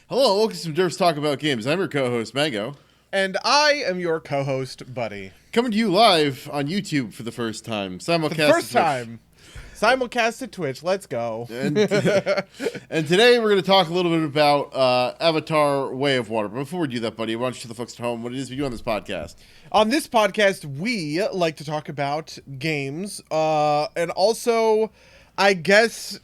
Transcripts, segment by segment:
Hello, welcome to Derps Talk About Games. I'm your co-host, Mango. And I am your co-host, Buddy. Coming to you live on YouTube for the first time. Simulcast For the first time. Simulcast to Twitch. Let's go. And today we're going to talk a little bit about Avatar Way of Water. But before we do that, Buddy, why don't you tell the folks at home what it is we do on this podcast? On this podcast, we like to talk about games. And also, I guess...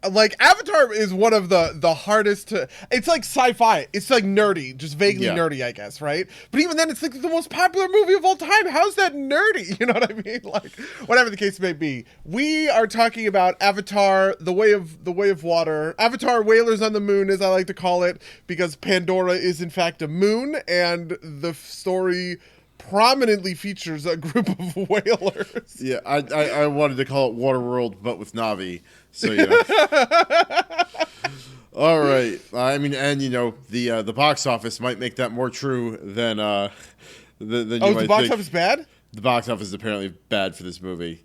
like, Avatar is one of the hardest to... It's like sci-fi. It's like nerdy. Just vaguely nerdy, I guess, right? But even then, it's like the most popular movie of all time. How's that nerdy? You know what I mean? Like, whatever the case may be. We are talking about Avatar, the Way of Water. Avatar Whalers on the Moon, as I like to call it, because Pandora is, in fact, a moon, and the story prominently features a group of whalers. Yeah, I wanted to call it Waterworld, but with Na'vi. So, you know. All right. I mean, and, you know, the box office might make that more true than you might think. Oh, is the box office bad? The box office is apparently bad for this movie.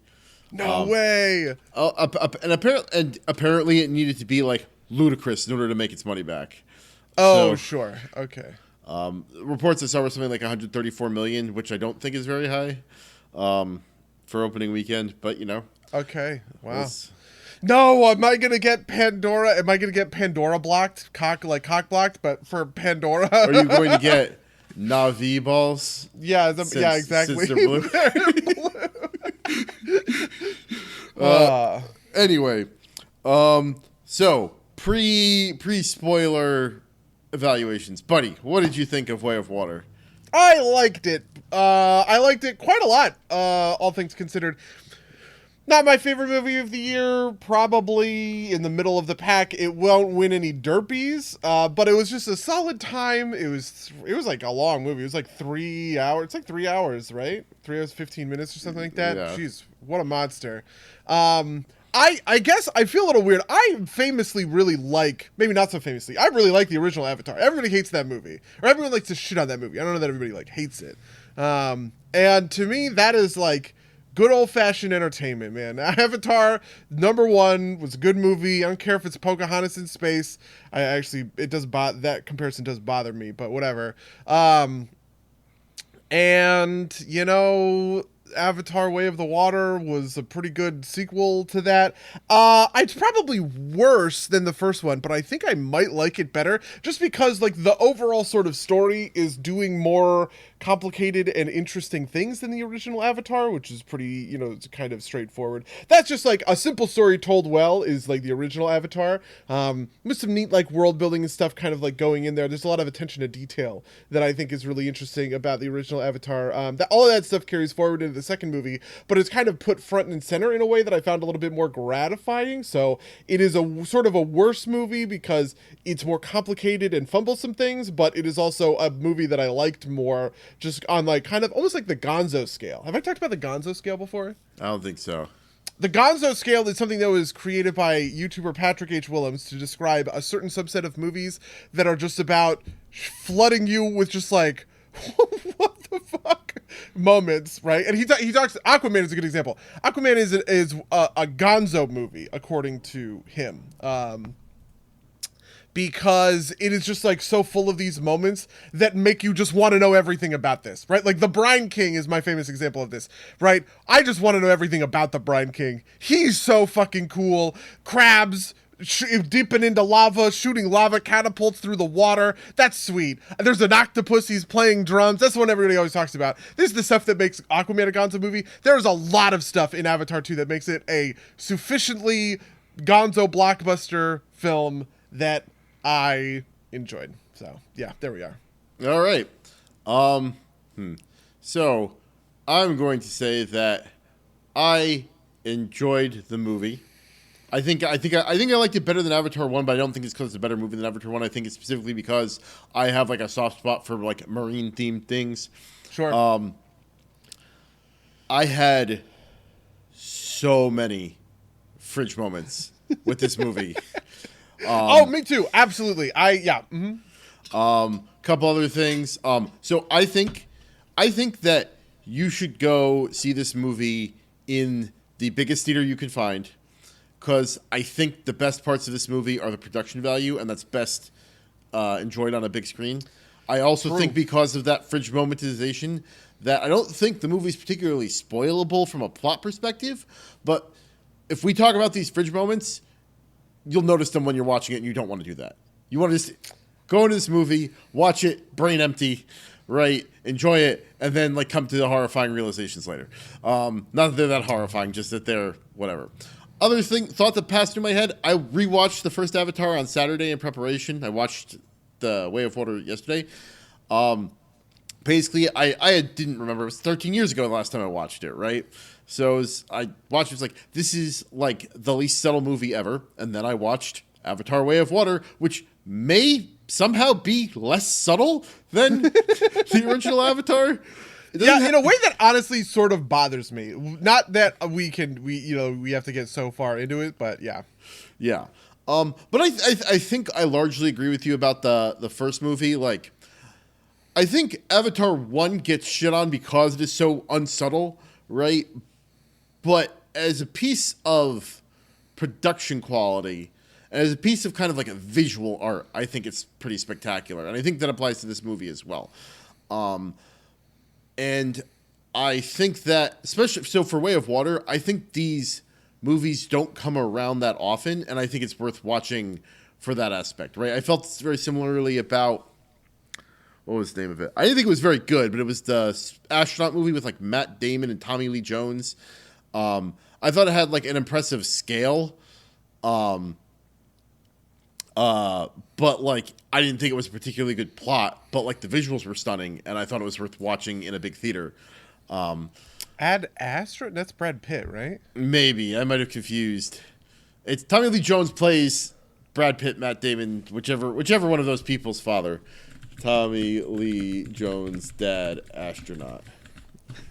No way. And apparently it needed to be, like, ludicrous in order to make its money back. Oh, so, sure. Okay. Reports that saw something like 134 million, which I don't think is very high for opening weekend, but, you know. Okay. Wow. No, am I gonna get Pandora? Am I gonna get Pandora blocked? Cock blocked, but for Pandora. Are you going to get Na'vi balls? Yeah, yeah, exactly. Since they're blue. Anyway, so pre-spoiler evaluations, Buddy. What did you think of Way of Water? I liked it. I liked it quite a lot. All things considered. Not my favorite movie of the year, probably in the middle of the pack. It won't win any derbies, but it was just a solid time. It was like a long movie. It was like 3 hours. It's like 3 hours, right? 3 hours, 15 minutes or something like that. Yeah. Jeez, what a monster. I guess I feel a little weird. I famously really like, maybe not so famously, I really like the original Avatar. Everybody hates that movie. Or everyone likes to shit on that movie. I don't know that everybody like hates it. And to me, that is like good old-fashioned entertainment, man. Avatar, #1, was a good movie. I don't care if it's Pocahontas in space. That comparison does bother me, but whatever. And, you know, Avatar Way of the Water was a pretty good sequel to that. It's probably worse than the first one, but I think I might like it better just because, like, the overall sort of story is doing more complicated and interesting things than the original Avatar, which is pretty, you know, it's kind of straightforward. That's just like a simple story told well is like the original Avatar, with some neat like world building and stuff kind of like going in there. There's a lot of attention to detail that I think is really interesting about the original Avatar. That all of that stuff carries forward into the second movie, but it's kind of put front and center in a way that I found a little bit more gratifying. So it is a sort of a worse movie because it's more complicated and fumbles some things, but it is also a movie that I liked more just on like kind of almost like the Gonzo scale. Have I talked about the Gonzo scale before? I don't think so. The Gonzo scale is something that was created by YouTuber Patrick H. Willems to describe a certain subset of movies that are just about flooding you with just like, what the fuck moments, right? And he talks, Aquaman is a good example. Aquaman is a Gonzo movie, according to him. Because it is just like so full of these moments that make you just want to know everything about this, right? Like the Brine King is my famous example of this, right? I just want to know everything about the Brine King. He's so fucking cool. Crabs dipping into lava, shooting lava catapults through the water. That's sweet. There's an octopus, he's playing drums. That's what everybody always talks about. This is the stuff that makes Aquaman a Gonzo movie. There's a lot of stuff in Avatar 2 that makes it a sufficiently Gonzo blockbuster film that I enjoyed. So, yeah, there we are. All right. So, I'm going to say that I enjoyed the movie. I think I liked it better than Avatar 1, but I don't think it's because it's a better movie than Avatar 1. I think it's specifically because I have like a soft spot for like marine themed things. Sure. I had so many fridge moments with this movie. Oh, me too. Absolutely. Couple other things. So I think that you should go see this movie in the biggest theater you can find, because I think the best parts of this movie are the production value, and that's best enjoyed on a big screen. I also think because of that fridge momentization that I don't think the movie's particularly spoilable from a plot perspective, but if we talk about these fridge moments, you'll notice them when you're watching it, and you don't want to do that. You want to just go into this movie, watch it, brain empty, right? Enjoy it, and then like come to the horrifying realizations later. Not that they're that horrifying, just that they're whatever. Other thought that passed through my head, I rewatched the first Avatar on Saturday in preparation. I watched The Way of Water yesterday. Basically, I didn't remember. It was 13 years ago the last time I watched it, right? So I watched it, was like, this is like the least subtle movie ever. And then I watched Avatar Way of Water, which may somehow be less subtle than the original Avatar. Yeah, in a way that honestly sort of bothers me. Not that we have to get so far into it, but yeah. Yeah. But I think I largely agree with you about the first movie. Like, I think Avatar 1 gets shit on because it is so unsubtle, right? But as a piece of production quality, as a piece of kind of like a visual art, I think it's pretty spectacular. And I think that applies to this movie as well. And I think that, especially, so for Way of Water, I think these movies don't come around that often, and I think it's worth watching for that aspect, right? I felt very similarly about, what was the name of it? I didn't think it was very good, but it was the astronaut movie with like Matt Damon and Tommy Lee Jones. I thought it had like an impressive scale, but like I didn't think it was a particularly good plot. But like the visuals were stunning, and I thought it was worth watching in a big theater. Ad Astra? That's Brad Pitt, right? Maybe I might have confused. It's Tommy Lee Jones plays Brad Pitt, Matt Damon, whichever one of those people's father. Tommy Lee Jones' dad, astronaut.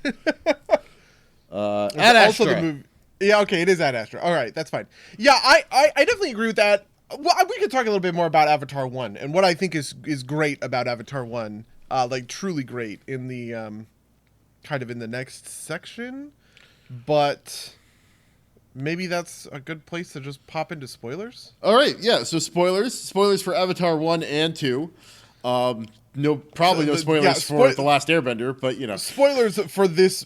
Ad Astra. The movie. Yeah, okay, it is Ad Astra. All right, that's fine. Yeah, I definitely agree with that. Well, we could talk a little bit more about Avatar 1 and what I think is great about Avatar 1, like truly great in the kind of in the next section, but maybe that's a good place to just pop into spoilers. All right, yeah. So spoilers for Avatar 1 and 2. No spoilers for The Last Airbender, but you know, spoilers for this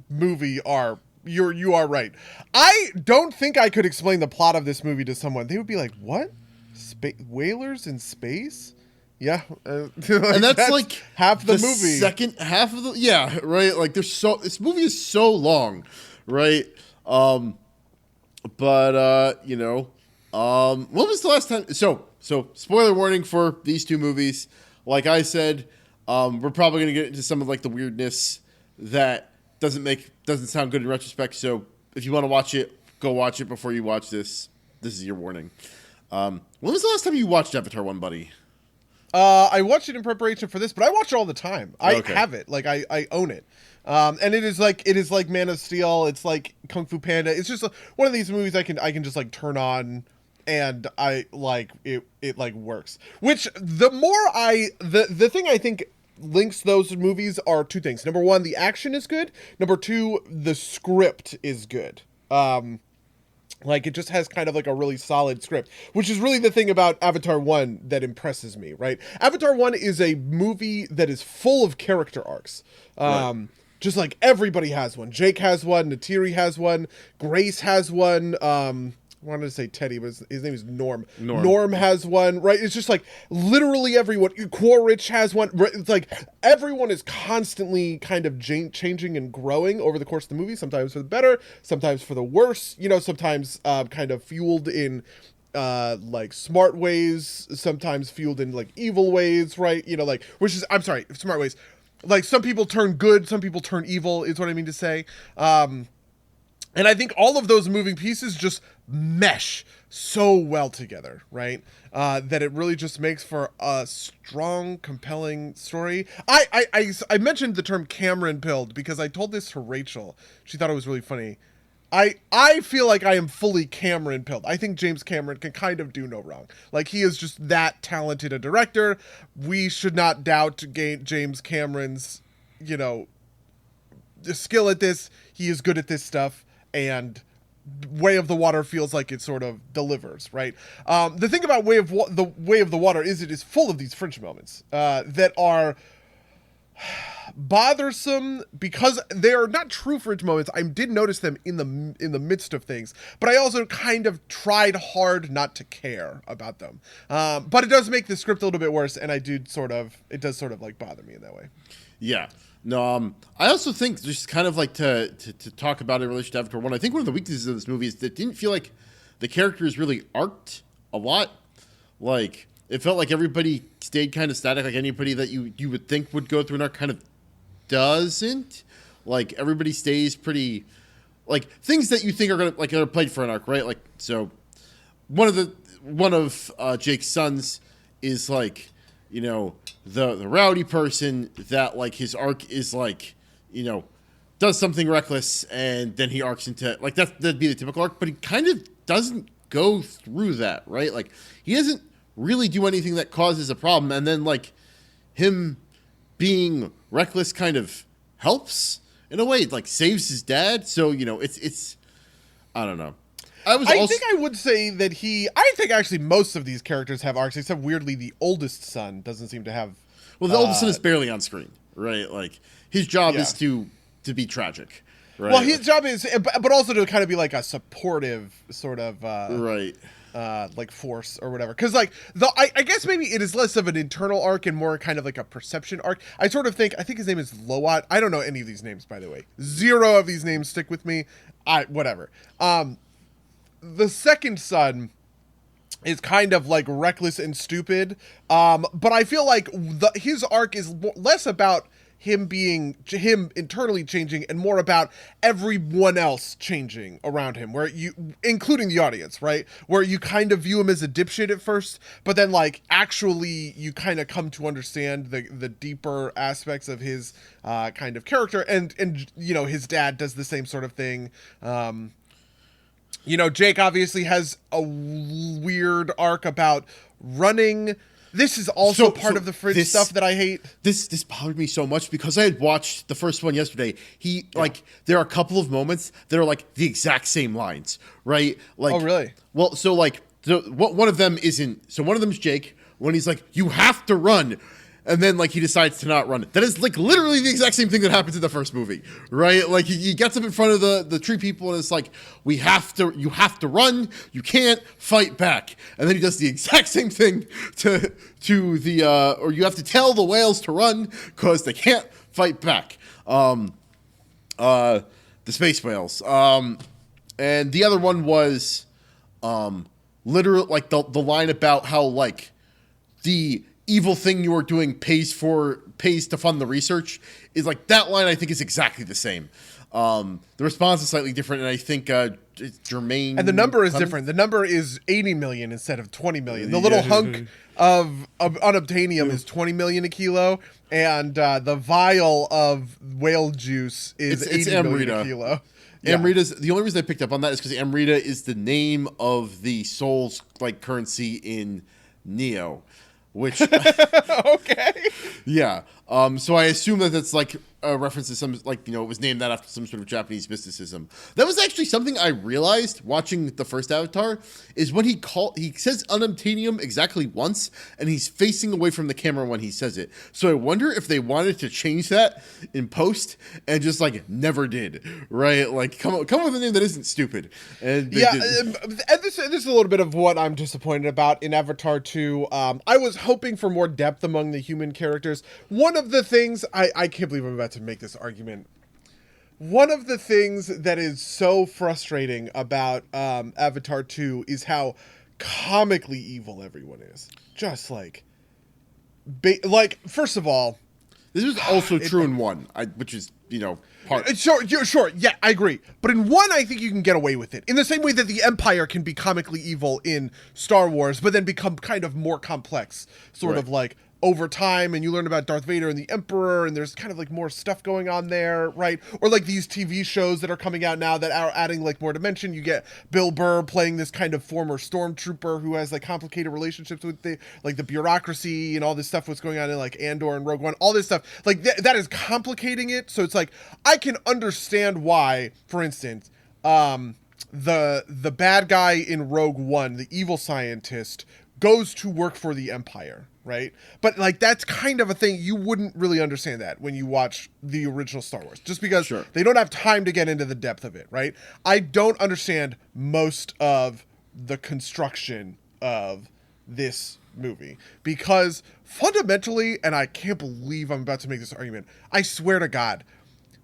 movie are. You are right. I don't think I could explain the plot of this movie to someone. They would be like, "What? Whalers in space?" Yeah, and that's like half the movie. Second half of the right. Like this movie is so long, right? But you know, when was the last time? So spoiler warning for these two movies. Like I said, we're probably gonna get into some of like the weirdness that doesn't sound good in retrospect. So if you want to watch it, go watch it before you watch this. This is your warning. When was the last time you watched Avatar 1, buddy? I watched it in preparation for this, but I watch it all the time. I have it. Like I own it. And it is like Man of Steel. It's like Kung Fu Panda. It's just one of these movies I can just like turn on and I like it like works. Which the thing I think links those movies are two things. Number one, the action is good. Number two, the script is good. Like it just has kind of like a really solid script, which is really the thing about Avatar 1 that impresses me, right? Avatar 1 is a movie that is full of character arcs. Right. Just like everybody has one. Jake has one, Neytiri has one, Grace has one, I wanted to say Teddy, but his name is Norm. Norm has one, right? It's just like literally everyone. Quaritch has one. It's like everyone is constantly kind of changing and growing over the course of the movie, sometimes for the better, sometimes for the worse, you know, sometimes kind of fueled in like smart ways, sometimes fueled in like evil ways, right? You know, like, smart ways. Like some people turn good, some people turn evil is what I mean to say. And I think all of those moving pieces just mesh so well together, right? That it really just makes for a strong, compelling story. I mentioned the term Cameron pilled because I told this to Rachel. She thought it was really funny. I feel like I am fully Cameron pilled. I think James Cameron can kind of do no wrong. Like he is just that talented a director. We should not doubt James Cameron's, you know, skill at this. He is good at this stuff. And Way of the Water feels like it sort of delivers, right? The thing about the Way of the Water is it is full of these fringe moments that are bothersome because they are not true fringe moments. I did notice them in the midst of things, but I also kind of tried hard not to care about them. But it does make the script a little bit worse, and it does sort of like bother me in that way. Yeah. No, I also think just kind of like to talk about it in relation to Avatar 1, I think one of the weaknesses of this movie is that it didn't feel like the characters really arced a lot. Like, it felt like everybody stayed kind of static, like anybody that you would think would go through an arc kind of doesn't. Like, everybody stays pretty, like, things that you think are played for an arc, right? Like, so one of Jake's sons is like, you know, the rowdy person that like his arc is like, you know, does something reckless and then he arcs into like that'd be the typical arc, but he kind of doesn't go through that, right? Like he doesn't really do anything that causes a problem, and then like him being reckless kind of helps in a way. It like saves his dad, so you know it's I don't know. I think I would say that I think actually most of these characters have arcs, except weirdly the oldest son doesn't seem to have. Well, the oldest son is barely on screen, right? Like his job is to be tragic, right? Well, his job is, but also to kind of be like a supportive sort of right. Like force or whatever. Because like I guess maybe it is less of an internal arc and more kind of like a perception arc. I think his name is Loat. I don't know any of these names, by the way. Zero of these names stick with me. Whatever. The second son is kind of like reckless and stupid, but I feel like his arc is less about him internally changing and more about everyone else changing around him, including the audience, right? Where you kind of view him as a dipshit at first, but then like actually you kind of come to understand the deeper aspects of his kind of character, and you know his dad does the same sort of thing. You know, Jake obviously has a weird arc about running. This is also part of the fridge stuff that I hate. This bothered me so much because I had watched the first one yesterday. Like there are a couple of moments that are like the exact same lines, right? Like, oh, really? Well, one of them isn't. So one of them is Jake when he's like, "You have to run." And then, like, he decides to not run. That is, like, literally the exact same thing that happens in the first movie, right? Like, he gets up in front of the tree people, and it's like, you have to run. You can't fight back. And then he does the exact same thing to or you have to tell the whales to run because they can't fight back. The space whales. And the other one was, literally, like, the line about how, like, the evil thing you are doing pays to fund the research is like that line. I think is exactly the same. The response is slightly different, and I think Jermaine and the number is different. The number is 80 million instead of 20 million. The little hunk of unobtainium is 20 million a kilo, and the vial of whale juice is 80 million a kilo. Yeah. Amrita's the only reason I picked up on that is because Amrita is the name of the soul's like currency in Neo. Which okay, yeah. So I assume that that's like a reference to some, like, you know, it was named that after some sort of Japanese mysticism. That was actually something I realized watching the first Avatar is when he says unobtainium exactly once, and he's facing away from the camera when he says it. So I wonder if they wanted to change that in post and just like never did, right? Like come up with a name that isn't stupid. And this is a little bit of what I'm disappointed about in Avatar 2. I was hoping for more depth among the human characters. One of the things I can't believe I'm about to make this argument. One of the things that is so frustrating about Avatar 2 is how comically evil everyone is. Just like first of all, this was also true in 1, which is, you know, part. Sure, yeah, I agree. But in 1, I think you can get away with it. In the same way that the Empire can be comically evil in Star Wars, but then become kind of more complex, sort of like over time, and you learn about Darth Vader and the Emperor, and there's kind of like more stuff going on there, right? Or like these TV shows that are coming out now that are adding like more dimension. You get Bill Burr playing this kind of former stormtrooper who has like complicated relationships with the bureaucracy and all this stuff what's going on in like Andor and Rogue One, all this stuff. Like that is complicating it. So it's like I can understand why, for instance, the bad guy in Rogue One, the evil scientist, goes to work for the Empire, right? But like that's kind of a thing you wouldn't really understand that when you watch the original Star Wars, just because they don't have time to get into the depth of it, right? I don't understand most of the construction of this movie because fundamentally, and I can't believe I'm about to make this argument, I swear to God,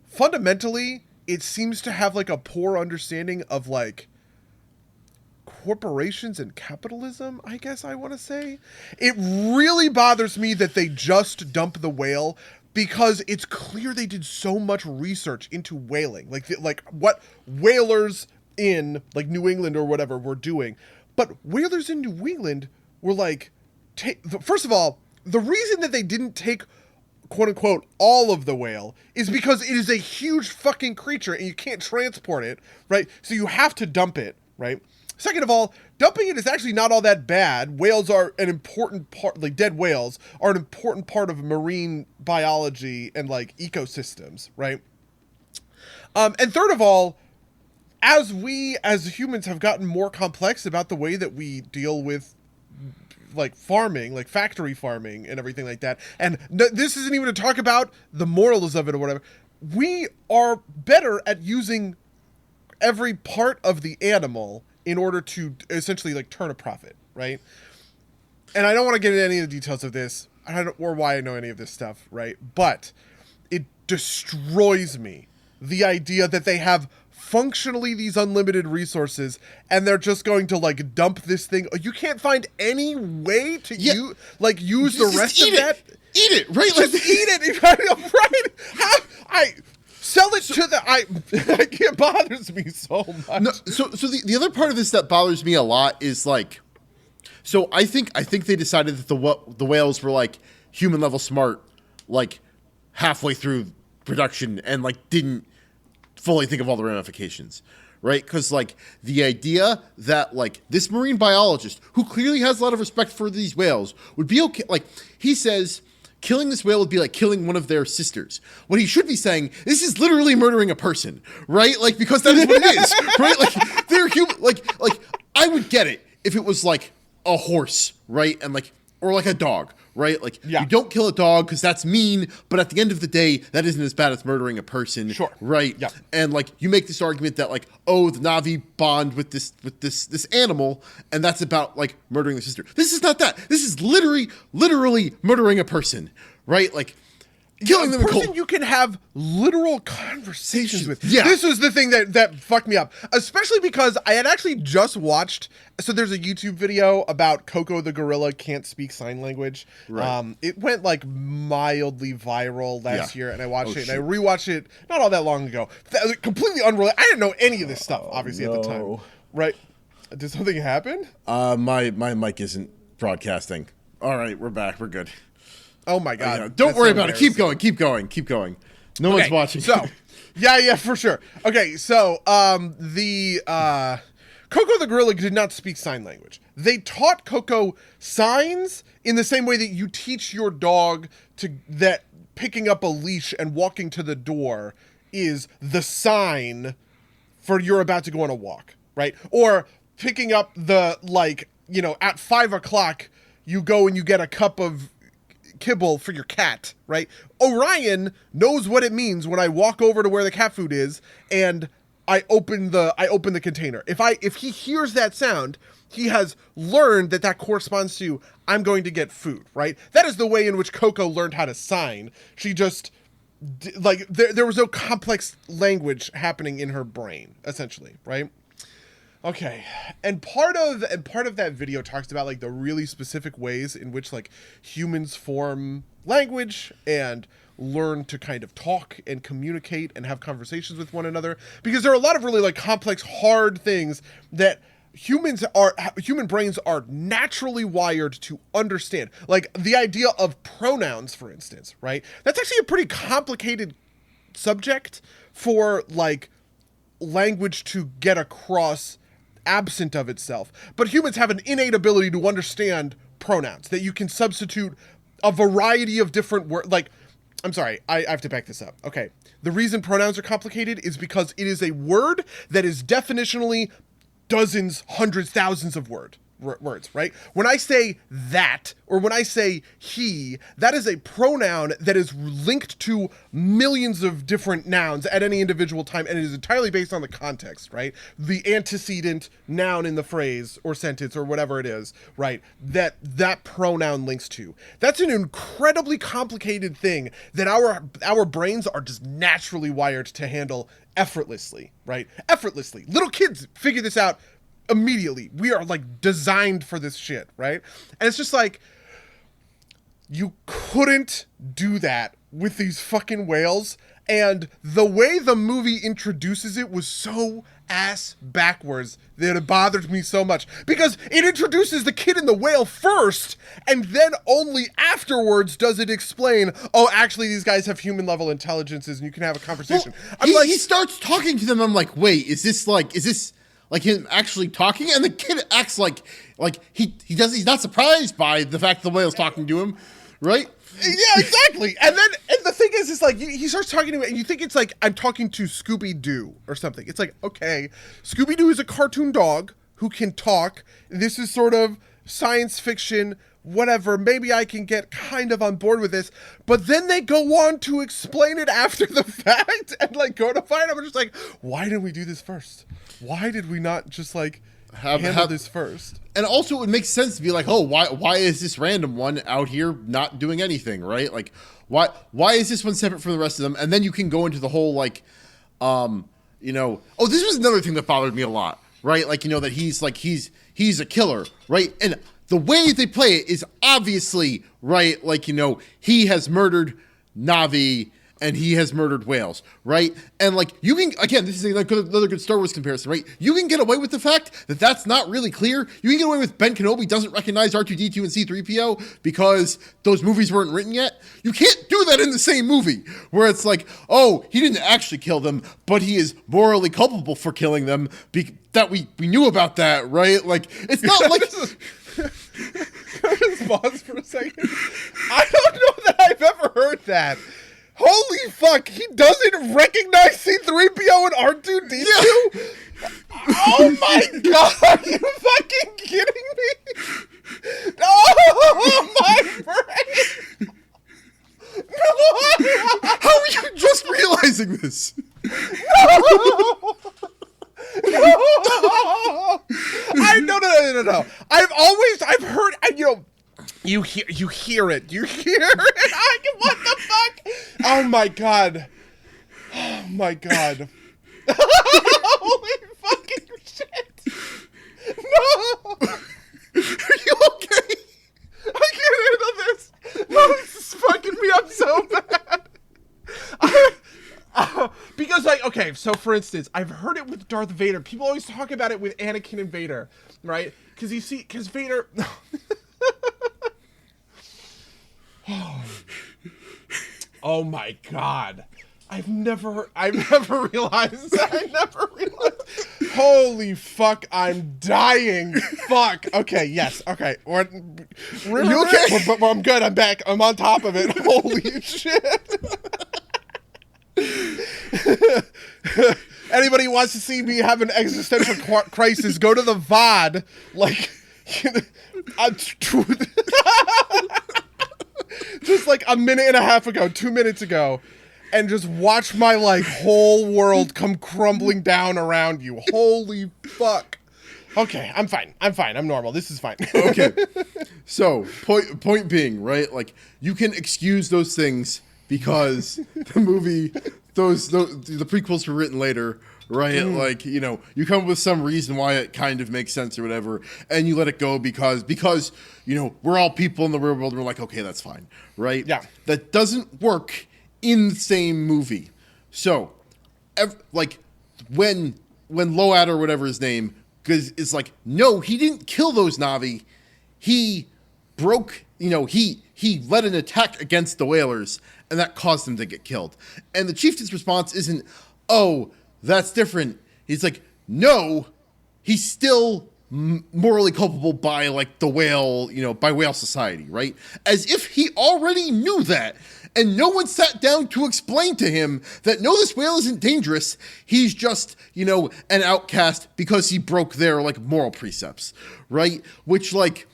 fundamentally, it seems to have like a poor understanding of like corporations and capitalism, I guess I want to say. It really bothers me that they just dump the whale because it's clear they did so much research into whaling, like what whalers in like New England or whatever were doing. But whalers in New England were like, first of all, the reason that they didn't take quote unquote all of the whale is because it is a huge fucking creature and you can't transport it, right? So you have to dump it, right? Second of all, dumping it is actually not all that bad. Whales are an important part, like dead whales are an important part of marine biology and like ecosystems, right? And third of all, as we as humans have gotten more complex about the way that we deal with like farming, like factory farming and everything like that, and this isn't even to talk about the morals of it or whatever, we are better at using every part of the animal in order to essentially like turn a profit, right? And I don't want to get into any of the details of this, or why I know any of this stuff, right? But it destroys me, the idea that they have functionally these unlimited resources and they're just going to like dump this thing. You can't find any way to use the rest of that. Eat it, right? Just eat it, right? I sell it to the. It bothers me so much. No, so the other part of this that bothers me a lot is like, so I think they decided that the whales were like human level smart, like halfway through production and like didn't fully think of all the ramifications, right? Because like the idea that like this marine biologist who clearly has a lot of respect for these whales would be okay. Like he says, killing this whale would be like killing one of their sisters. What he should be saying, this is literally murdering a person, right? Like, because that is what it is, right? Like they're human. Like I would get it if it was like a horse, right? And like, or like a dog, right? Like you don't kill a dog because that's mean, but at the end of the day, that isn't as bad as murdering a person, right? Yeah. And like you make this argument that like, oh, the Na'vi bond with this animal, and that's about like murdering the sister. This is not that. This is literally murdering a person, right? Like killing them in cold. You can have literal conversations with. Yeah. This was the thing that fucked me up, especially because I had actually just watched. So there's a YouTube video about Coco the gorilla can't speak sign language. Right. It went like mildly viral last year, and I watched it, and I rewatched it not all that long ago. Completely unrelated. I didn't know any of this stuff, obviously, at the time. Right? Did something happen? My mic isn't broadcasting. All right, we're back. We're good. Oh my God. Don't worry about it. Keep going. No one's watching. So, yeah, for sure. Okay, so Coco the gorilla did not speak sign language. They taught Coco signs in the same way that you teach your dog that picking up a leash and walking to the door is the sign for you're about to go on a walk, right? Or picking up the, like, at 5 o'clock, you go and you get a cup of kibble for your cat, right? Orion knows what it means when I walk over to where the cat food is and I open the container. If he hears that sound, he has learned that corresponds to I'm going to get food, right? That is the way in which Coco learned how to sign. She just like there was no complex language happening in her brain, essentially, right? Okay, and part of that video talks about like the really specific ways in which like humans form language and learn to kind of talk and communicate and have conversations with one another, because there are a lot of really like complex, hard things that human brains are naturally wired to understand. Like the idea of pronouns, for instance, right? That's actually a pretty complicated subject for like language to get across absent of itself. But humans have an innate ability to understand pronouns, that you can substitute a variety of different words. Like I'm sorry, I have to back this up. Okay. The reason pronouns are complicated is because it is a word that is definitionally dozens, hundreds, thousands of words, right? When I say that, or when I say he, that is a pronoun that is linked to millions of different nouns at any individual time, and it is entirely based on the context, right? The antecedent noun in the phrase or sentence or whatever it is, right? That pronoun links to. That's an incredibly complicated thing that our brains are just naturally wired to handle effortlessly, right? Effortlessly. Little kids figure this out immediately. We are like designed for this shit, right? And it's just like, you couldn't do that with these fucking whales. And the way the movie introduces it was so ass backwards that it bothered me so much, because it introduces the kid and the whale first, and then only afterwards does it explain, oh, actually these guys have human level intelligences and you can have a conversation. Well, he starts talking to them. I'm like, wait, is this like him actually talking? And the kid acts like he's not surprised by the fact the whale's talking to him, right? Yeah, exactly. And the thing is, it's like he starts talking to me, and you think it's like I'm talking to Scooby-Doo or something. It's like, okay, Scooby-Doo is a cartoon dog who can talk. This is sort of science fiction, whatever. Maybe I can get kind of on board with this. But then they go on to explain it after the fact and like go to find out. I'm just like, why didn't we do this first? Why did we not just like handle this first? And also, it makes sense to be like, oh, why is this random one out here not doing anything, right? Like, why is this one separate from the rest of them? And then you can go into the whole like, oh, this was another thing that bothered me a lot, right? Like, that he's a killer, right? And the way they play it is obviously right, like, he has murdered Na'vi and he has murdered whales, right? And like, you can, again, this is another good Star Wars comparison, right? You can get away with the fact that that's not really clear. You can get away with Ben Kenobi doesn't recognize R2-D2 and C-3PO because those movies weren't written yet. You can't do that in the same movie where it's like, oh, he didn't actually kill them, but he is morally culpable for killing them, that we knew about that, right? Like, it's not like... Can I just pause for a second? I don't know that I've ever heard that. Holy fuck, he doesn't recognize C-3PO and R2-D2? Yeah. Oh my god, are you fucking kidding me? Oh my brain! No! How are you just realizing this? No! No. I've heard, you hear it. What the fuck? Oh my god. Holy fucking shit. No. Are you okay? I can't handle this. No, this is fucking me up so bad. Because okay, so for instance, I've heard it with Darth Vader. People always talk about it with Anakin and Vader, right? Because Vader... Oh my god. I've never realized. Holy fuck, I'm dying. Fuck. Okay, yes. Okay. You okay? But I'm good. I'm back. I'm on top of it. Holy shit. Anybody who wants to see me have an existential crisis, go to the VOD. Like, just like a minute and a half ago, 2 minutes ago, and just watch my like whole world come crumbling down around you. Holy fuck. Okay, I'm fine. I'm normal. This is fine. Okay. So, point being, right? Like, you can excuse those things because the movie, the prequels were written later, right? Like, you come up with some reason why it kind of makes sense or whatever, and you let it go because we're all people in the real world, and we're like, okay, that's fine, right? Yeah. That doesn't work in the same movie. So, like, when Load or whatever his name is like, no, he didn't kill those Na'vi. He broke, he led an attack against the whalers, and that caused them to get killed. And the chieftain's response isn't, oh, that's different. He's like, no, he's still morally culpable by like the whale, by whale society, right? As if he already knew that. And no one sat down to explain to him that, no, this whale isn't dangerous. He's just, an outcast because he broke their, like, moral precepts, right? Which, like,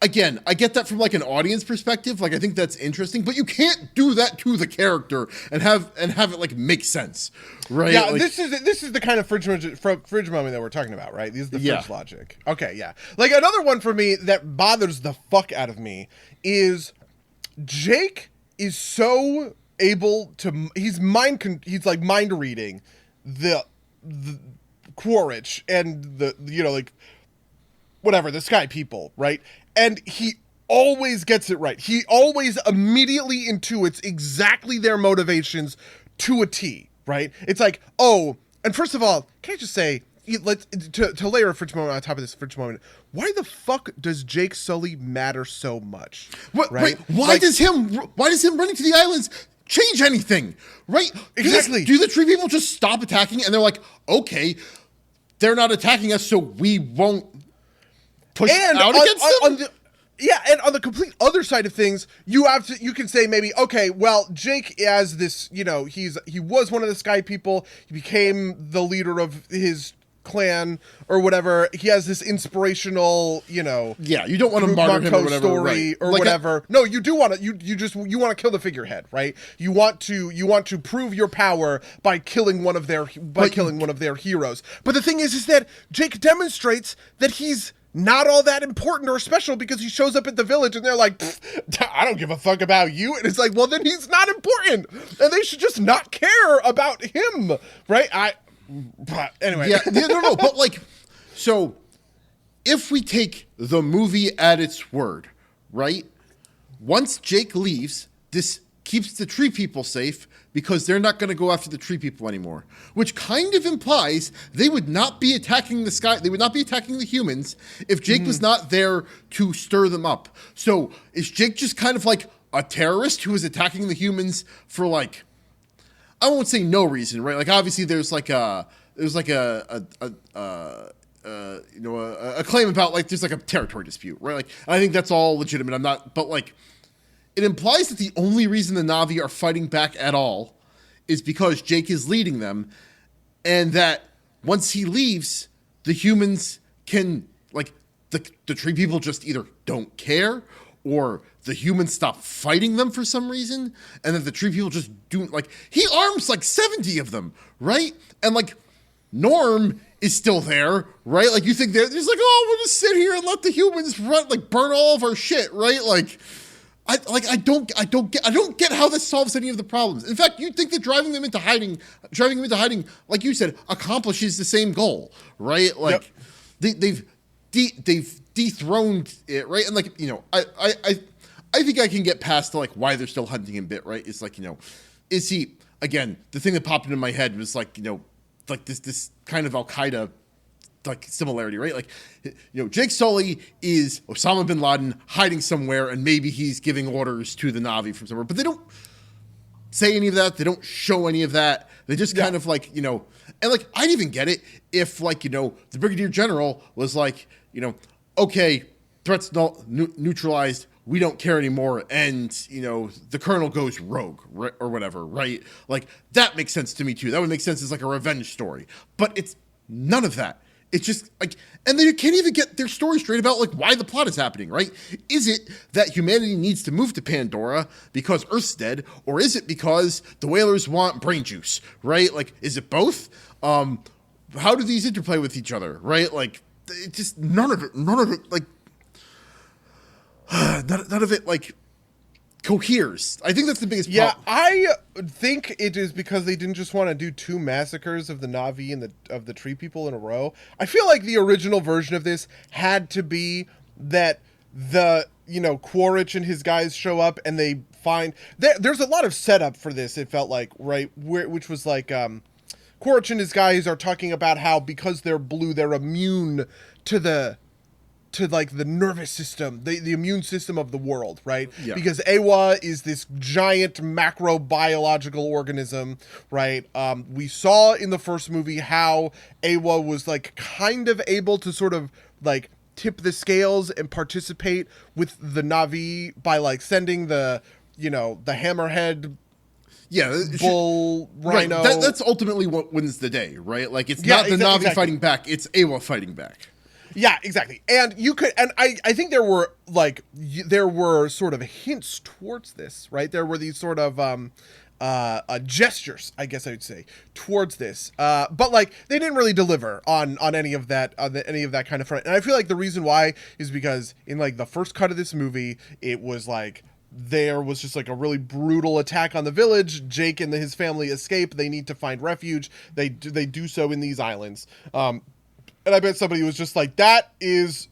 again, I get that from, like, an audience perspective. Like, I think that's interesting. But you can't do that to the character and have it, like, make sense, right? Yeah, like, this is the kind of fridge moment that we're talking about, right? These are the fridge logic. Okay, yeah. Like, another one for me that bothers the fuck out of me is... Jake is so able to he's like mind reading the Quaritch and the like whatever the Sky people, right? And he always gets it right. He always immediately intuits exactly their motivations to a T, right? It's like, oh, and first of all, can I just say, let's to layer a fridge moment on top of this fridge moment. Why the fuck does Jake Sully matter so much? What, right? Why does him running to the islands change anything? Right? Exactly. Do the tree people just stop attacking and they're like, okay, they're not attacking us, so we won't push out against them? And on the complete other side of things, you can say maybe, okay, well, Jake as this, he was one of the Sky people. He became the leader of his clan or whatever. He has this inspirational, you don't want to martyr him or whatever, story, right? or like whatever. No, you do want to. You want to kill the figurehead, right? You want to prove your power by killing one of their heroes. But the thing is that Jake demonstrates that he's not all that important or special because he shows up at the village and they're like, I don't give a fuck about you. And it's like, well, then he's not important and they should just not care about him, right? But anyway. No. But like, so if we take the movie at its word, right? Once Jake leaves, this keeps the tree people safe because they're not going to go after the tree people anymore, which kind of implies they would not be attacking the Sky. They would not be attacking the humans if Jake was not there to stir them up. So is Jake just kind of like a terrorist who is attacking the humans for like, I won't say no reason, right? Like obviously there's a claim about like there's like a territory dispute, right? Like I think that's all legitimate. But like it implies that the only reason the Na'vi are fighting back at all is because Jake is leading them, and that once he leaves, the humans can like the tree people just either don't care or the humans stop fighting them for some reason, and then the tree people just do, like, he arms like 70 of them, right? And like Norm is still there, right? Like you think they're just like, oh, we'll just sit here and let the humans burn all of our shit, right? Like I don't get how this solves any of the problems. In fact, you'd think that driving them into hiding, like you said, accomplishes the same goal, right? Like they've dethroned it, right? And like, I think I can get past like why they're still hunting him bit, right? It's like, is he, again, the thing that popped into my head was like, like this kind of Al-Qaeda like similarity, right? Like, Jake Sully is Osama bin Laden hiding somewhere and maybe he's giving orders to the Na'vi from somewhere, but they don't say any of that. They don't show any of that. They just kind of like, and like, I'd even get it if like, the Brigadier General was like, okay, threats neutralized. We don't care anymore. And, the Colonel goes rogue or whatever, right? Like that makes sense to me too. That would make sense as like a revenge story, but it's none of that. It's just like, and they can't even get their story straight about like why the plot is happening, right? Is it that humanity needs to move to Pandora because Earth's dead, or is it because the whalers want brain juice, right? Like, is it both? How do these interplay with each other, right? Like, it just none of it, like, none of it like coheres. I think that's the biggest problem. I think it is because they didn't just want to do 2 massacres of the Na'vi and of the tree people in a row. I feel like the original version of this had to be that the Quaritch and his guys show up and they find there's a lot of setup for this. It felt like, right, which was like Quaritch and his guys are talking about how because they're blue they're immune to the to like the nervous system, the immune system of the world, right? Yeah. Because Awa is this giant macrobiological organism, right? We saw in the first movie how Awa was like kind of able to sort of like tip the scales and participate with the Na'vi by like sending the hammerhead bull rhino. Right. That's ultimately what wins the day, right? Like it's not the Na'vi fighting back; it's Awa fighting back. Yeah, exactly. And I think there were sort of hints towards this, right? There were these sort of gestures, I guess I would say, towards this. But like they didn't really deliver on any of that kind of front. And I feel like the reason why is because in like the first cut of this movie, it was like there was just like a really brutal attack on the village. Jake and his family escape. They need to find refuge. They do so in these islands. And I bet somebody was just like, that is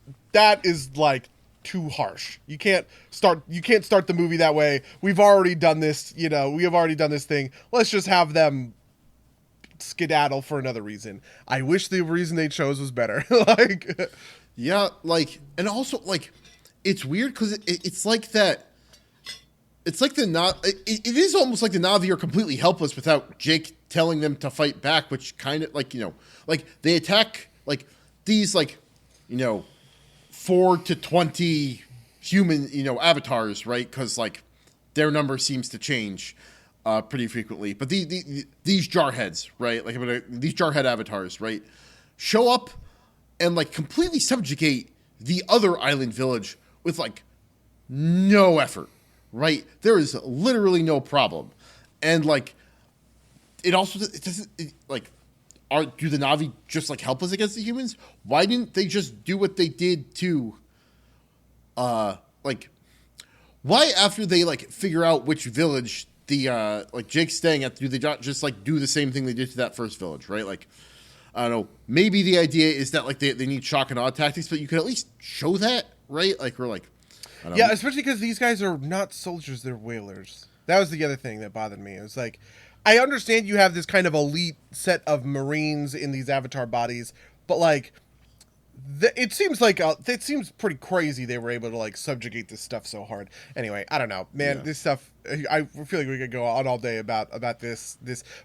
like too harsh. You can't start the movie that way. We've already done this, we have already done this thing. Let's just have them skedaddle for another reason. I wish the reason they chose was better. Like, yeah, like, and also like, it's weird because it's like that. It's like it is almost like the Na'vi are completely helpless without Jake telling them to fight back, which kind of like, like they attack like these 4 to 20 human, avatars, right? Because like their number seems to change pretty frequently. But these jarheads, right? Like these jarhead avatars, right? Show up and like completely subjugate the other island village with like no effort, right? There is literally no problem. And like do the Na'vi just like help us against the humans? Why didn't they just do what they did to why after they like figure out which village the like Jake's staying at, do they not just like do the same thing they did to that first village, right? Like I don't know, maybe the idea is that like they need shock and awe tactics, but you could at least show that, right? Like we're like I don't know. Especially because these guys are not soldiers, they're whalers. That was the other thing that bothered me. It was like, I understand you have this kind of elite set of Marines in these Avatar bodies, but like, it seems pretty crazy they were able to like subjugate this stuff so hard. Anyway, I don't know, man. Yeah. This stuff, I feel like we could go on all day about this.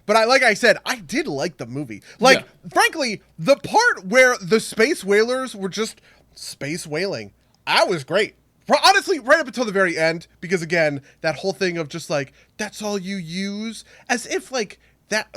But like I said, I did like the movie. Like, frankly, the part where the space whalers were just space whaling, that was great. Honestly, right up until the very end, because again, that whole thing of just like, that's all you use, as if like that,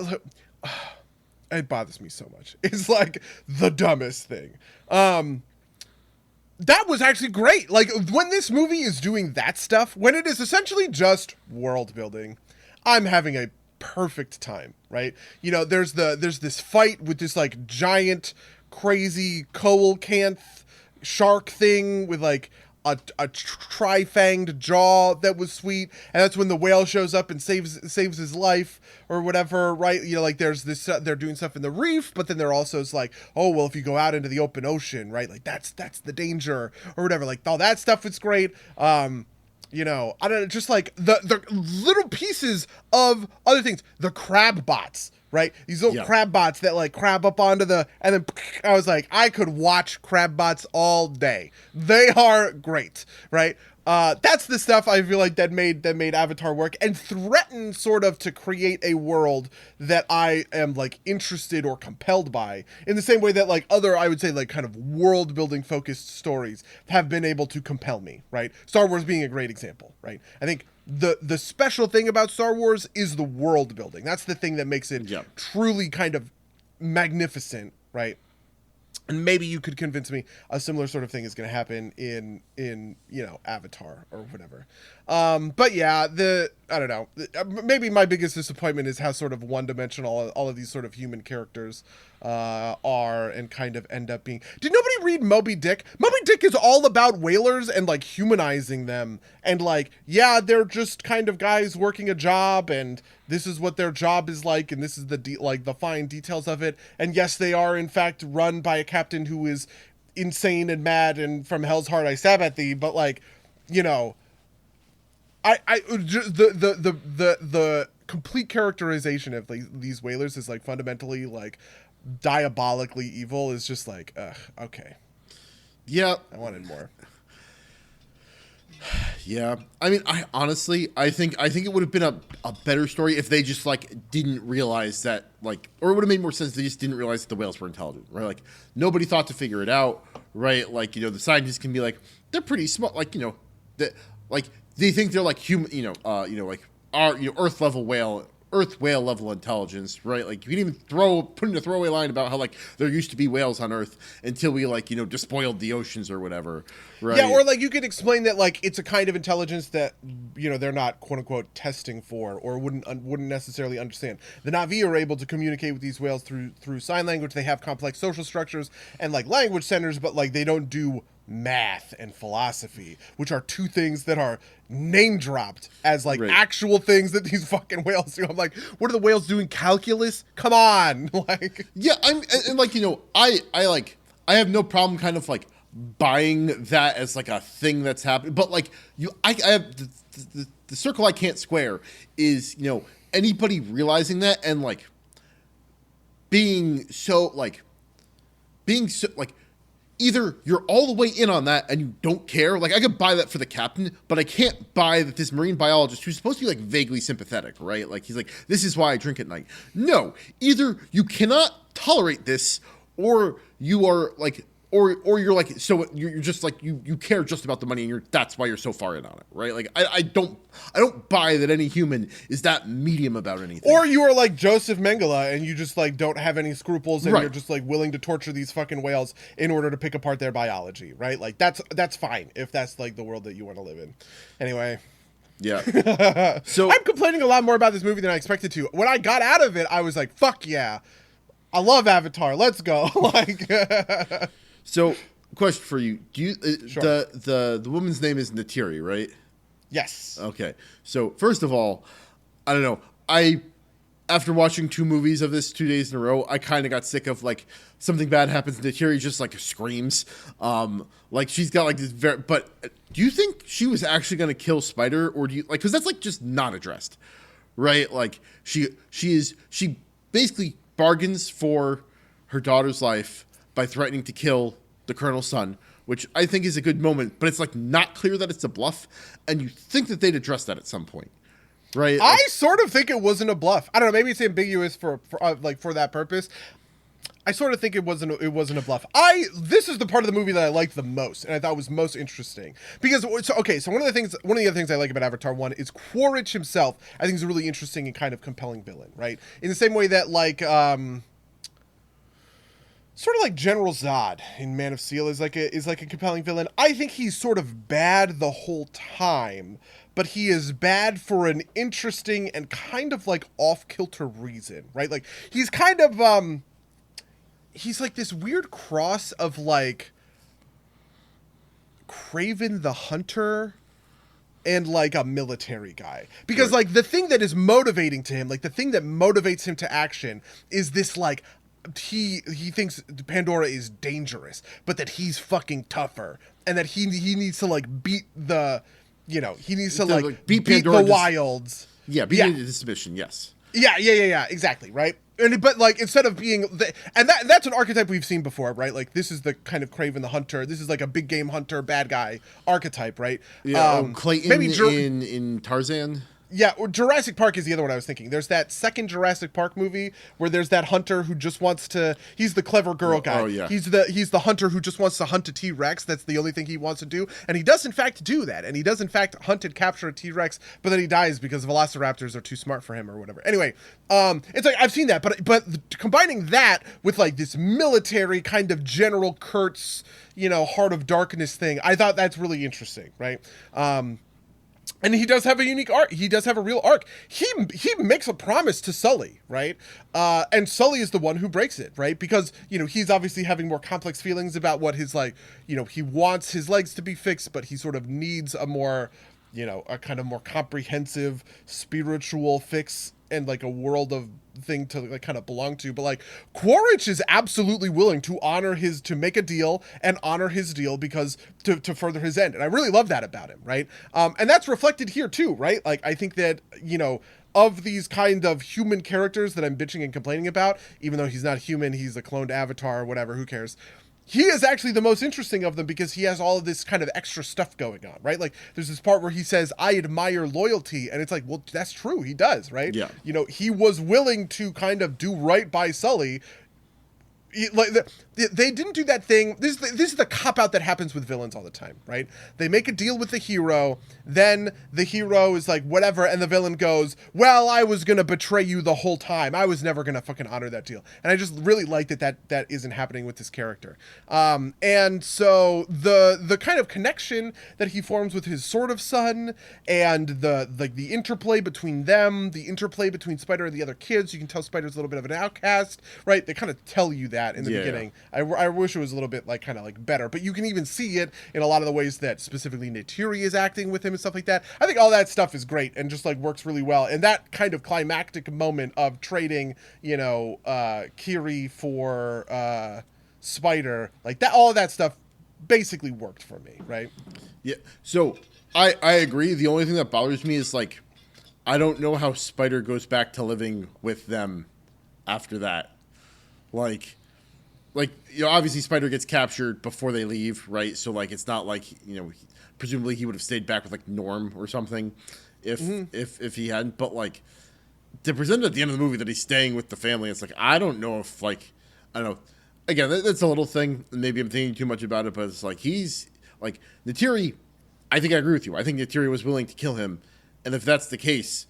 it bothers me so much. It's like the dumbest thing. That was actually great. Like when this movie is doing that stuff, when it is essentially just world building, I'm having a perfect time, right? There's this fight with this like giant, crazy coelacanth shark thing with like a tri-fanged jaw that was sweet, and that's when the whale shows up and saves his life or whatever, right? Like there's this they're doing stuff in the reef, but then they're also it's like, oh well, if you go out into the open ocean, right, like that's the danger or whatever, like all that stuff is great. I don't know, just like the little pieces of other things, the crab bots, right? These little crab bots that like crab up onto and then I was like, I could watch crab bots all day. They are great, right? That's the stuff I feel like that made Avatar work and threatened sort of to create a world that I am like interested or compelled by, in the same way that like other, I would say like kind of world building focused stories have been able to compel me, right? Star Wars being a great example, right? I think the special thing about Star Wars is the world building. That's the thing that makes it truly kind of magnificent, right? And maybe you could convince me a similar sort of thing is going to happen in Avatar or whatever. But yeah, I don't know. Maybe my biggest disappointment is how sort of one-dimensional all of these sort of human characters are and kind of end up being. Did nobody read Moby Dick? Moby Dick is all about whalers and like humanizing them and like, yeah, they're just kind of guys working a job and this is what their job is like and this is the fine details of it. And yes, they are in fact run by a captain who is insane and mad and from hell's heart I stab at thee, but like, the complete characterization of like these whalers is like fundamentally like diabolically evil is just like okay. Yeah, I wanted more. yeah. I mean, I think it would have been a better story if they just like didn't realize that, like, or it would have made more sense if they just didn't realize that the whales were intelligent, right? Like nobody thought to figure it out, right? Like, the scientists can be like, they're pretty smart, like, that, like, they think they're like human, like our, Earth level whale. Earth whale level intelligence, right? Like, you can even put in a throwaway line about how like there used to be whales on Earth until we like despoiled the oceans or whatever, right? Yeah, or like you could explain that like it's a kind of intelligence that they're not quote unquote testing for, or wouldn't necessarily understand. The Na'vi are able to communicate with these whales through sign language. They have complex social structures and like language centers, but like they don't do math and philosophy, which are two things that are name dropped as like actual things that these fucking whales do. I'm like, what are the whales doing? Calculus? Come on. Like, yeah, and like, I have no problem kind of like buying that as like a thing that's happening, but like I have the circle I can't square is anybody realizing that and like being so like either you're all the way in on that and you don't care. Like, I could buy that for the captain, but I can't buy that this marine biologist, who's supposed to be like vaguely sympathetic, right? Like, he's like, this is why I drink at night. No, either you cannot tolerate this, or you are like, or you're like, so you're just like, you care just about the money, and that's why you're so far in on it, right? Like, I don't buy that any human is that medium about anything. Or you are like Joseph Mengele and you just like don't have any scruples, and you're just like willing to torture these fucking whales in order to pick apart their biology, right? Like that's fine if that's like the world that you want to live in. Anyway. Yeah. So I'm complaining a lot more about this movie than I expected to. When I got out of it, I was like, fuck yeah. I love Avatar. Let's go. Like So, question for you: Do you Sure. the woman's name is Natiri, right? Yes. Okay. So, first of all, I don't know. After watching 2 movies of this 2 days in a row, I kind of got sick of like something bad happens and Natiri just like screams. Like she's got like this but do you think she was actually going to kill Spider, or do you like, because that's like just not addressed, right? Like she basically bargains for her daughter's life by threatening to kill the colonel's son, which I think is a good moment, but it's like not clear that it's a bluff, and you think that they'd address that at some point, right? I sort of think it wasn't a bluff. I don't know, maybe it's ambiguous for that purpose. I sort of think it wasn't a bluff. This is the part of the movie that I liked the most, and I thought was most interesting, because so one of the other things I like about Avatar 1 is Quaritch himself. I think is a really interesting and kind of compelling villain, right? In the same way that like sort of like General Zod in Man of Steel is like a compelling villain. I think he's sort of bad the whole time, but he is bad for an interesting and kind of like off-kilter reason, right? Like he's kind of he's like this weird cross of like Kraven the Hunter and like a military guy, because like the thing that is motivating to him, like the thing that motivates him to action is this like he thinks Pandora is dangerous, but that he's fucking tougher, and that he needs to like beat the he needs to like beat Pandora, the wilds. Beat it into submission. Yes. Yeah, exactly, right? But like instead of being that's an archetype we've seen before, right? Like this is the kind of Kraven the Hunter. This is like a big game hunter bad guy archetype, right? Yeah, Clayton maybe in Tarzan. Yeah, or Jurassic Park is the other one I was thinking. There's that second Jurassic Park movie where there's that hunter who just wants to. He's the clever girl guy. Oh yeah. He's the hunter who just wants to hunt a T-Rex. That's the only thing he wants to do, and he does in fact do that. And he does in fact hunt and capture a T-Rex, but then he dies because velociraptors are too smart for him or whatever. Anyway, it's like I've seen that, but combining that with like this military kind of General Kurtz, Heart of Darkness thing, I thought that's really interesting, right? And he does have a unique arc. He does have a real arc. He makes a promise to Sully, right? And Sully is the one who breaks it, right? Because, he's obviously having more complex feelings about what his, like, he wants his legs to be fixed, but he sort of needs a more, a kind of more comprehensive spiritual fix and like a world of thing to like kind of belong to. But like Quaritch is absolutely willing to to make a deal and honor his deal because to further his end. And I really love that about him, right? And that's reflected here too, right? Like I think that, of these kind of human characters that I'm bitching and complaining about, even though he's not human, he's a cloned avatar or whatever, who cares? he is actually the most interesting of them because he has all of this kind of extra stuff going on, right? Like there's this part where he says, I admire loyalty. And it's like, well, that's true. He does, right? Yeah. You know, he was willing to kind of do right by Sully. They didn't do that thing. This is the cop out that happens with villains all the time, right? They make a deal with the hero, then the hero is like whatever, and the villain goes, "Well, I was gonna betray you the whole time. I was never gonna fucking honor that deal." And I just really like that isn't happening with this character. And so the kind of connection that he forms with his sort of son, and the interplay between them, the interplay between Spider and the other kids. You can tell Spider's a little bit of an outcast, right? They kind of tell you that in the beginning. I wish it was a little bit kind of better, but you can even see it in a lot of the ways that specifically Neytiri is acting with him and stuff like that. I think all that stuff is great and just works really well. And that kind of climactic moment of trading, Kiri for Spider, that, all of that stuff basically worked for me, right? Yeah. So I agree. The only thing that bothers me is I don't know how Spider goes back to living with them after that. Obviously Spider gets captured before they leave, right? So it's not presumably he would have stayed back with Norm or something if he hadn't. But to present at the end of the movie that he's staying with the family, it's I don't know if I don't know. Again, that's a little thing. Maybe I'm thinking too much about it, but it's he's Neytiri. I think I agree with you. I think Neytiri was willing to kill him, and if that's the case,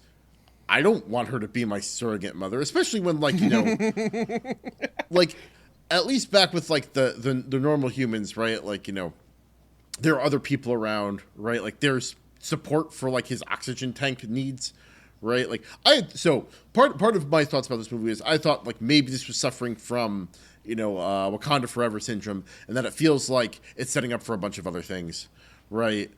I don't want her to be my surrogate mother, especially when at least back with the normal humans, right? There are other people around, right? There's support for his oxygen tank needs, right? Part of my thoughts about this movie is I thought maybe this was suffering from Wakanda Forever syndrome, and that it feels like it's setting up for a bunch of other things, right?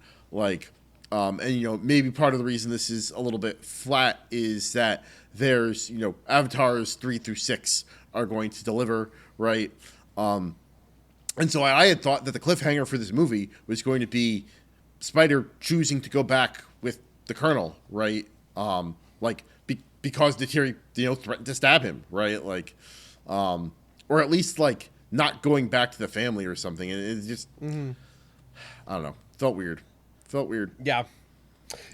And maybe part of the reason this is a little bit flat is that there's Avatars 3 through 6 are going to deliver, right? And so I had thought that the cliffhanger for this movie was going to be Spider choosing to go back with the Colonel, right? Because Neytiri threatened to stab him, right? Or at least not going back to the family or something. And it's just I don't know. Felt weird. Yeah.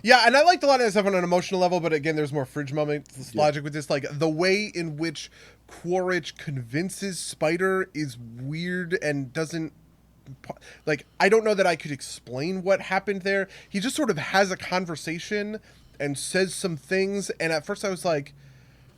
Yeah, and I liked a lot of that stuff on an emotional level, but again, there's more fridge moment logic with this. The way in which Quaritch convinces Spider is weird and doesn't... I don't know that I could explain what happened there. He just sort of has a conversation and says some things, and at first I was like,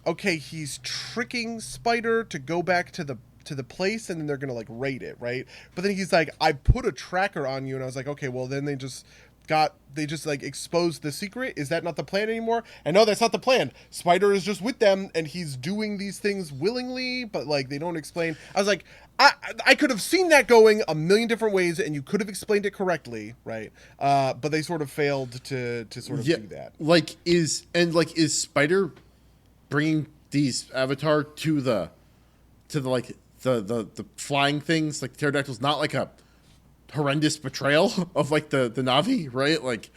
okay, he's tricking Spider to go back to the place, and then they're gonna raid it, right? But then he's like, I put a tracker on you, and I was like, okay, well then they just exposed the secret. Is that not the plan anymore? And no, that's not the plan. Spider is just with them, and he's doing these things willingly, but they don't explain. I was like, I could have seen that going a million different ways, and you could have explained it correctly, right? But they sort of failed to sort of do that. Is Spider bringing these Avatar to the flying things like pterodactyls, not a horrendous betrayal of the Na'vi, right?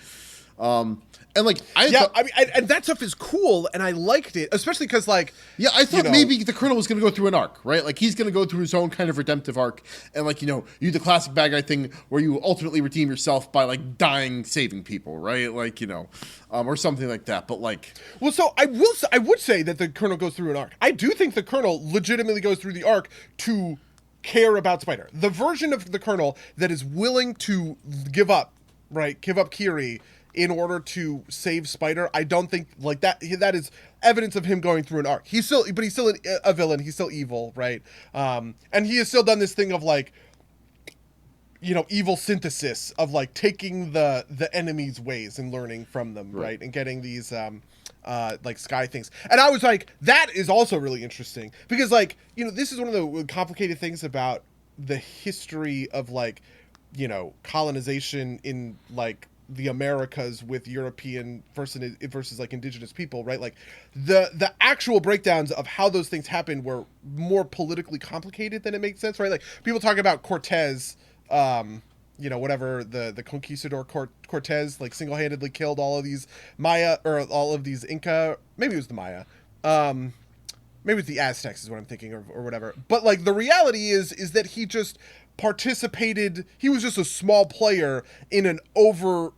And that stuff is cool, and I liked it, especially because I thought maybe the Colonel was going to go through an arc, right? He's going to go through his own kind of redemptive arc, and you do the classic bad guy thing where you ultimately redeem yourself by dying saving people, right? Or something like that. But well, so I would say that the Colonel goes through an arc. I do think the Colonel legitimately goes through the arc to care about Spider. The version of the Colonel that is willing to give up Kiri in order to save Spider, I don't think that is evidence of him going through an arc. He's still a villain. He's still evil, right? And he has still done this thing of evil synthesis of taking the enemy's ways and learning from them, right? And getting these sky things. And I was like, that is also really interesting because this is one of the complicated things about the history of colonization in the Americas with European versus indigenous people, right? The actual breakdowns of how those things happened were more politically complicated than it makes sense, right? People talk about Cortez, whatever the conquistador Cortez single-handedly killed all of these Maya or all of these Inca. Maybe it was the Maya. Maybe it's the Aztecs is what I'm thinking or whatever. But the reality is that he just participated. He was just a small player in an over,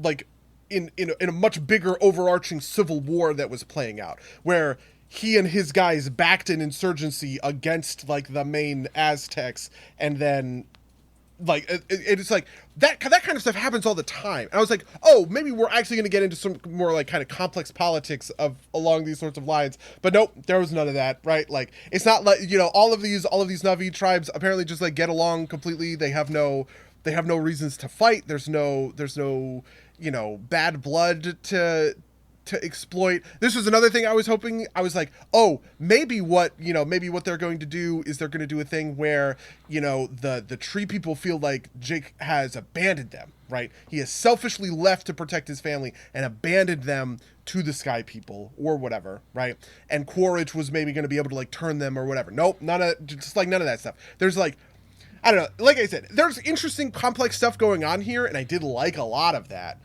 like, in a much bigger overarching civil war that was playing out, where he and his guys backed an insurgency against like the main Aztecs, and then like it's like that kind of stuff happens all the time. And I was like, oh, maybe we're actually going to get into some more like kind of complex politics of along these sorts of lines. But nope, there was none of that, right? Like, it's not like, you know, all of these Na'vi tribes apparently just like get along completely. They have no reasons to fight. There's no you know, bad blood to exploit. This was another thing I was hoping. I was like, oh, maybe what they're going to do is they're going to do a thing where, you know, the tree people feel like Jake has abandoned them, right? He has selfishly left to protect his family and abandoned them to the sky people or whatever, right? And Quaritch was maybe going to be able to like turn them or whatever. Nope, none of that stuff. There's like, I don't know. Like I said, there's interesting, complex stuff going on here, and I did like a lot of that.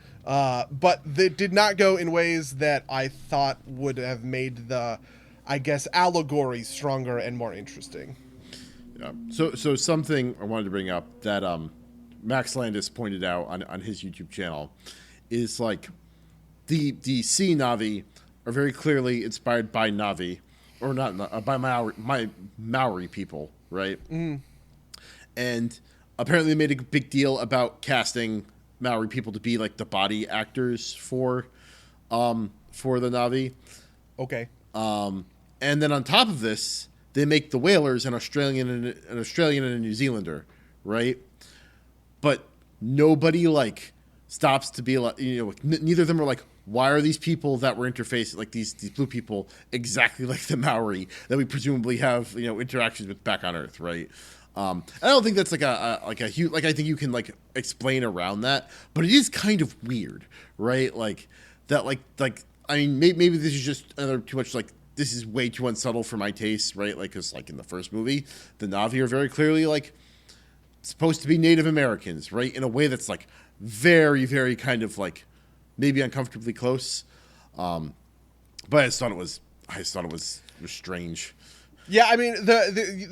But they did not go in ways that I thought would have made the, I guess, allegory stronger and more interesting. Yeah. So something I wanted to bring up that Max Landis pointed out on his YouTube channel is like the Sea Na'vi are very clearly inspired by Na'vi, or not by Maori people, right? Mm. And apparently they made a big deal about casting Maori people to be like the body actors for the Na'vi. Okay. And then on top of this, they make the whalers an Australian and a New Zealander, right? But nobody like stops to be like, you know, neither of them are like, why are these people that were interfaced, like these blue people, exactly like the Maori that we presumably have, you know, interactions with back on Earth, right? I don't think that's like a huge, like, I think you can like explain around that, but it is kind of weird, right? Like that, like I mean, maybe this is just another too much, like, this is way too unsubtle for my taste, right? Like, because like in the first movie, the Na'vi are very clearly like supposed to be Native Americans, right? In a way that's like very, very kind of like maybe uncomfortably close. But I just thought it was strange. Yeah, I mean,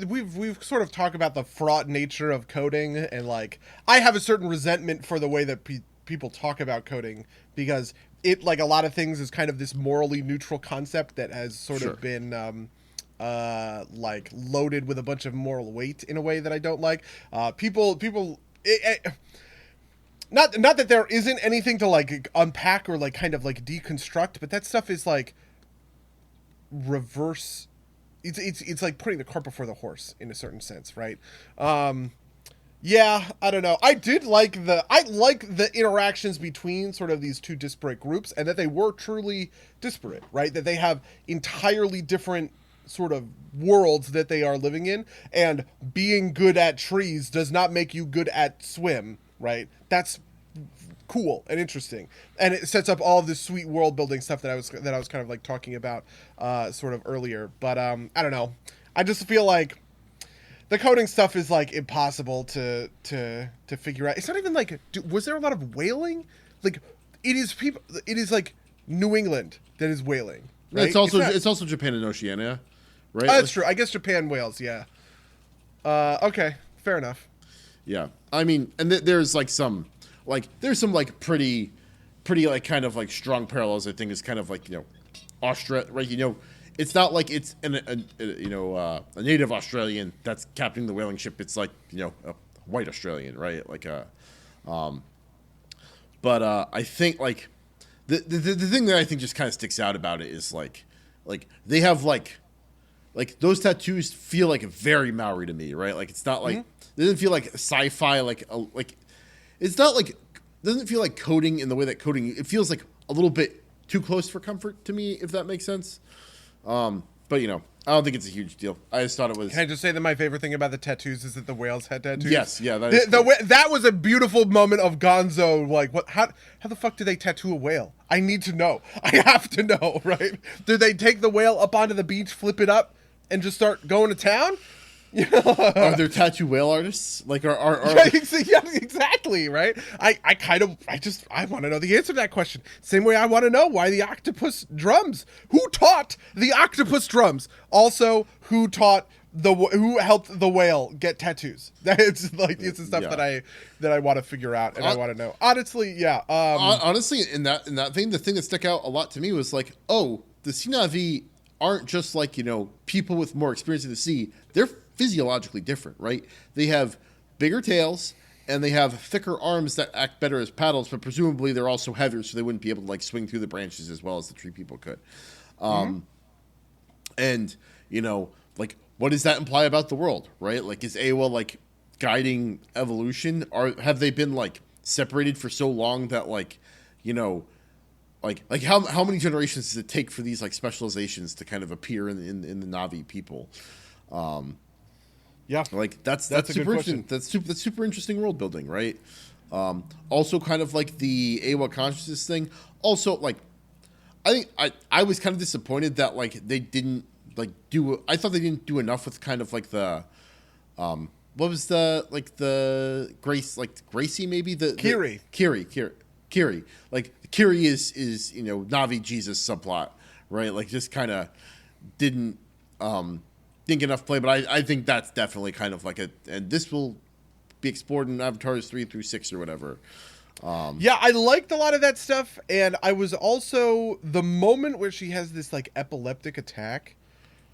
we've sort of talked about the fraught nature of coding, and like I have a certain resentment for the way that people talk about coding, because it, like a lot of things, is kind of this morally neutral concept that has sort of been like loaded with a bunch of moral weight in a way that I don't like. Not that there isn't anything to like unpack or like kind of like deconstruct, but that stuff is like reverse. It's like putting the cart before the horse in a certain sense, right? Yeah, I don't know. I like the interactions between sort of these two disparate groups, and that they were truly disparate, right? That they have entirely different sort of worlds that they are living in, and being good at trees does not make you good at swim, right? That's cool and interesting, and it sets up all of this sweet world building stuff that I was kind of like talking about sort of earlier. But I don't know, I just feel like the coding stuff is like impossible to figure out. It's not even like, was there a lot of whaling? Like, it is like New England that is whaling, right? It's also Japan and Oceania, right? That's true. I guess Japan whales, yeah. Okay, fair enough. Yeah, I mean, and there's like some like pretty like kind of like strong parallels. I think is kind of like, you know, Australia, right? You know, it's not like it's a native Australian that's captaining the whaling ship. It's like, you know, a white Australian, right? Like but I think like the thing that I think just kind of sticks out about it is like they have like those tattoos feel like very Maori to me, right? Like, it's not like, it doesn't feel like sci-fi, like it's not like, it doesn't feel like coding in the way that coding, it feels like a little bit too close for comfort to me, if that makes sense. But, you know, I don't think it's a huge deal. I just thought it was. Can I just say that my favorite thing about the tattoos is that the whales had tattoos? Yes, yeah. That was a beautiful moment of Gonzo. Like, what? How the fuck do they tattoo a whale? I need to know. I have to know, right? Do they take the whale up onto the beach, flip it up, and just start going to town? Are there tattoo whale artists? Like, yeah, exactly, right? I want to know the answer to that question. Same way I want to know why the octopus drums. Who taught the octopus drums? Also, who taught who helped the whale get tattoos. That's like it's the stuff Yeah. that I want to figure out and I want to know. Honestly, yeah. Honestly, in that thing, the thing that stuck out a lot to me was like, oh, the Sea Na'vi aren't just like, people with more experience in the sea. They're physiologically different, right? They have bigger tails and they have thicker arms that act better as paddles, but presumably they're also heavier, so they wouldn't be able to like swing through the branches as well as the tree people could. And like, what does that imply about the world, right? Like, is Awa like guiding evolution, or have they been like separated for so long that like, like how many generations does it take for these like specializations to kind of appear in the Na'vi people? Yeah, Like that's a good super question. interesting. That's super interesting world building, right? Also, kind of like the Awa consciousness thing. Also, like I think I was kind of disappointed that like they didn't like do. I thought they didn't do enough with kind of like the what was the Gracie maybe Kiri. Kiri. Like Kiri is Navi Jesus subplot, right? Like just kind of didn't think enough play, but I think that's definitely kind of like and this will be explored in Avatars 3 through 6 or whatever. Yeah, I liked a lot of that stuff, and I was also the moment where she has this like epileptic attack.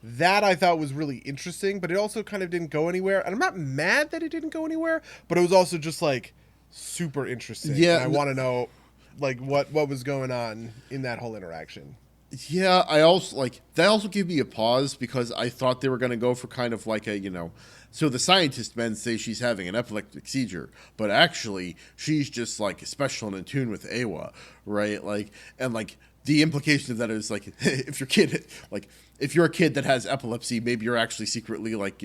That I thought was really interesting, but it also kind of didn't go anywhere. And I'm not mad that it didn't go anywhere, but it was also just like super interesting. Yeah, and I want to know like what was going on in that whole interaction. Yeah, I also like that. Also gave me a pause because I thought they were going to go for kind of like a. So the scientist men say she's having an epileptic seizure, but actually she's just like special and in tune with Awa, right? Like, and like the implication of that is like if you're a kid that has epilepsy, maybe you're actually secretly like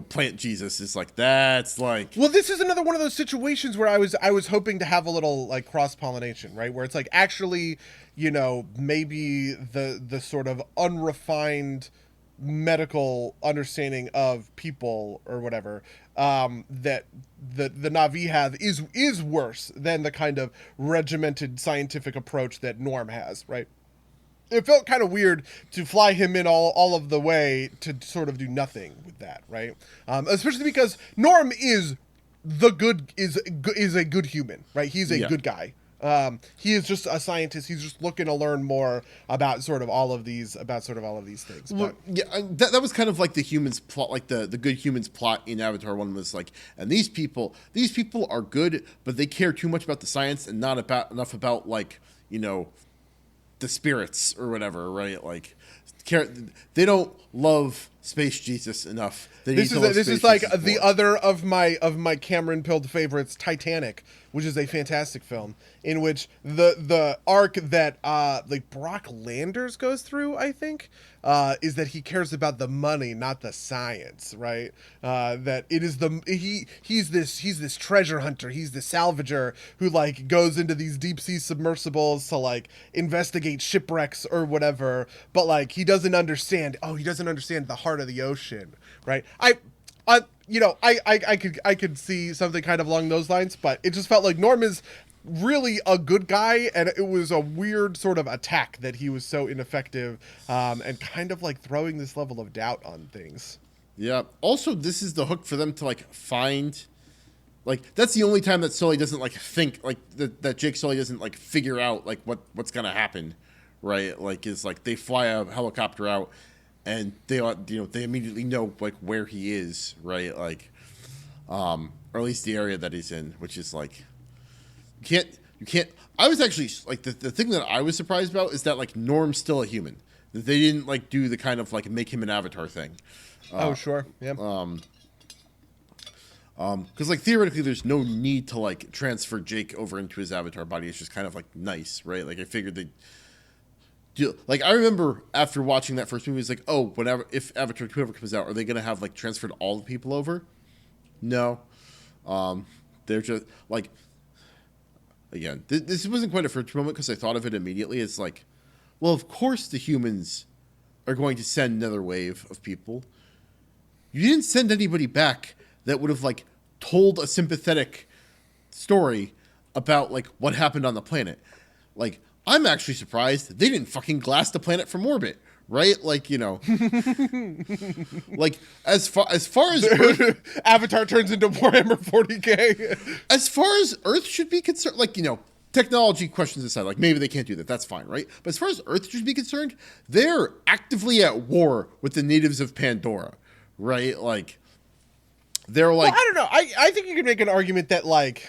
plant Jesus is like that's like. Well, this is another one of those situations where I was hoping to have a little like cross pollination, right? Where it's like actually, maybe the sort of unrefined medical understanding of people or whatever that the Na'vi have is worse than the kind of regimented scientific approach that Norm has, right? It felt kind of weird to fly him in all of the way to sort of do nothing with that, right? Especially because Norm is a good human, right? He's a good guy. He is just a scientist. He's just looking to learn more about sort of all of these things. Well, yeah, that was kind of like the humans plot, like the good humans plot in Avatar 1 was like, and these people are good, but they care too much about the science and not enough about like the spirits or whatever, right? Like, they don't love Space Jesus enough. This is like the other of my Cameron pilled favorites, Titanic, which is a fantastic film in which the arc that like Brock Landers goes through, I think, is that he cares about the money, not the science, right? That it is he's this treasure hunter, he's the salvager who like goes into these deep sea submersibles to like investigate shipwrecks or whatever, but like he doesn't understand the heart of the ocean, right? I could see something kind of along those lines, but it just felt like Norm is really a good guy, and it was a weird sort of attack that he was so ineffective, and kind of like throwing this level of doubt on things. Yeah. Also, this is the hook for them to like find. Like that's the only time that Sully doesn't like think like that Jake Sully doesn't like figure out like what's gonna happen, right? Like is like they fly a helicopter out. And they immediately know like where he is, right? Like, or at least the area that he's in, which is like, you can't. I was actually like the thing that I was surprised about is that like Norm's still a human. That they didn't like do the kind of like make him an avatar thing. Oh sure, yeah. Because like theoretically, there's no need to like transfer Jake over into his avatar body. It's just kind of like nice, right? Like I figured they. Like I remember after watching that first movie, it's like, oh, if Avatar 2 ever comes out, are they gonna have like transferred all the people over? No, they're just like, again, this wasn't quite a first moment because I thought of it immediately. It's like, well, of course the humans are going to send another wave of people. You didn't send anybody back that would have like told a sympathetic story about like what happened on the planet, like. I'm actually surprised they didn't fucking glass the planet from orbit, right? Like, like as far as Earth, Avatar turns into Warhammer 40K. as far as Earth should be concerned, like, technology questions aside, like maybe they can't do that. That's fine, right? But as far as Earth should be concerned, they're actively at war with the natives of Pandora, right? Like, they're like, Well, I don't know. I think you could make an argument that, like,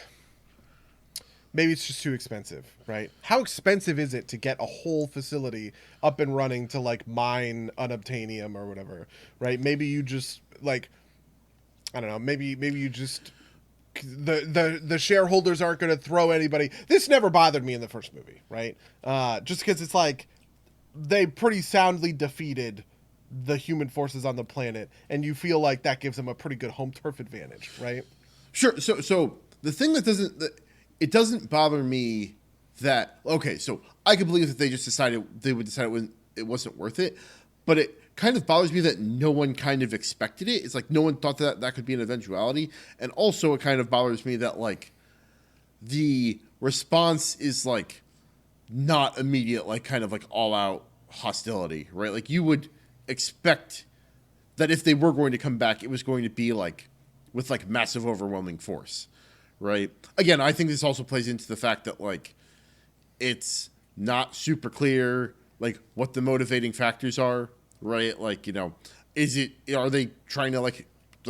maybe it's just too expensive, right? How expensive is it to get a whole facility up and running to, like, mine unobtainium or whatever, right? Maybe you just, like, I don't know. Maybe you just the shareholders aren't going to throw anybody. This never bothered me in the first movie, right? Just because it's like they pretty soundly defeated the human forces on the planet, and you feel like that gives them a pretty good home turf advantage, right? sure. So the thing it doesn't bother me that, okay, so I could believe that they just decided they would decide it wasn't worth it, but it kind of bothers me that no one kind of expected it. It's like no one thought that could be an eventuality, and also it kind of bothers me that, like, the response is like not immediate, like kind of like all out hostility, right? Like you would expect that if they were going to come back, it was going to be like with like massive overwhelming force, right? Again, I think this also plays into the fact that, like, it's not super clear like what the motivating factors are, right? Like, are they trying to like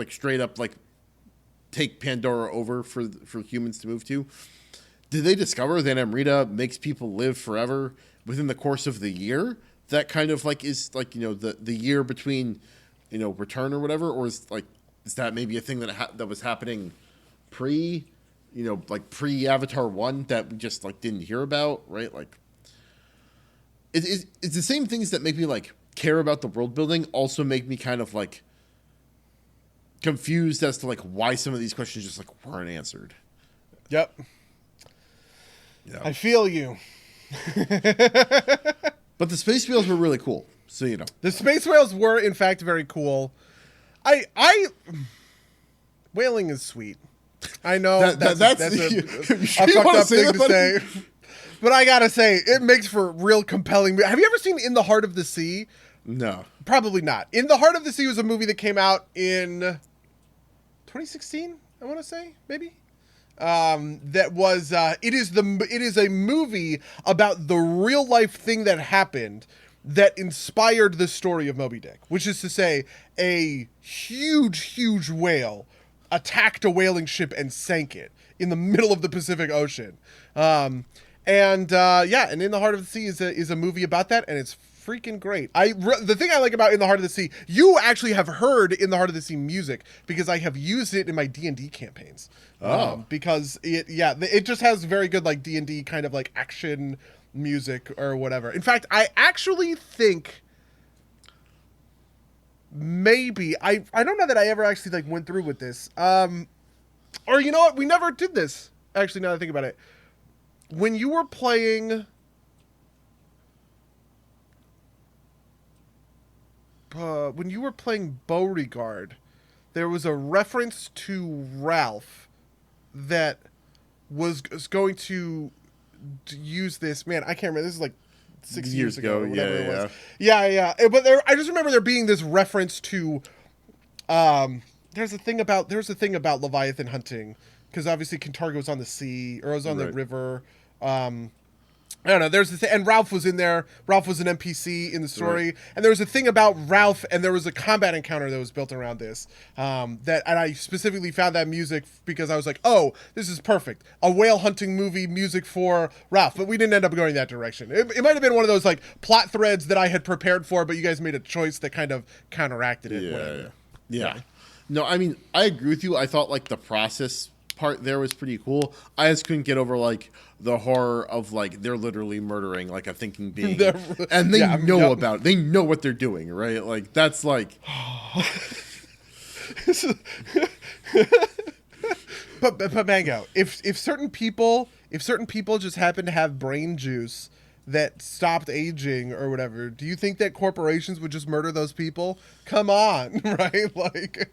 straight up like take Pandora over for humans to move to? Did they discover that Amrita makes people live forever within the course of the year? That kind of like is like, the year between, return or whatever, or is that maybe a thing that was happening pre Avatar 1 that we just like didn't hear about, right? Like it's the same things that make me like care about the world building also make me kind of like confused as to like why some of these questions just like weren't answered. Yep. Yeah. I feel you. But the space whales were really cool. So, The space whales were in fact very cool. Whaling is sweet. I know that's a fucked up thing to say. But I gotta say, it makes for real compelling. Have you ever seen In the Heart of the Sea? No. Probably not. In the Heart of the Sea was a movie that came out in 2016, I want to say, maybe. That was it is a movie about the real life thing that happened that inspired the story of Moby Dick, which is to say a huge whale attacked a whaling ship and sank it in the middle of the Pacific Ocean. And In the Heart of the Sea is a movie about that, and it's freaking great. The thing I like about In the Heart of the Sea, you actually have heard In the Heart of the Sea music because I have used it in my D&D campaigns. Because it just has very good like D&D kind of like action music or whatever. In fact, I actually think maybe I don't know that I ever actually like went through with this. Or you know what? We never did this. Actually, now that I think about it. When you were playing Beauregard, there was a reference to Ralph that was going to use this. Man, I can't remember. This is like 6 years ago or whatever it was. Yeah. But I just remember there being this reference to. There's a thing about Leviathan hunting because obviously Kintargo was on the sea or it was on the river. I don't know. There's the thing, and Ralph was in there. Ralph was an NPC in the story, right. And there was a thing about Ralph, and there was a combat encounter that was built around this. And I specifically found that music because I was like, "Oh, this is perfect! A whale hunting movie music for Ralph." But we didn't end up going that direction. It might have been one of those like plot threads that I had prepared for, but you guys made a choice that kind of counteracted it. Yeah. No, I mean, I agree with you. I thought like the process part there was pretty cool. I just couldn't get over like the horror of like they're literally murdering like a thinking being, and they know about it. They know what they're doing, right? Like that's like. but Mango, if certain people just happen to have brain juice that stopped aging or whatever, do you think that corporations would just murder those people? Come on, right? Like.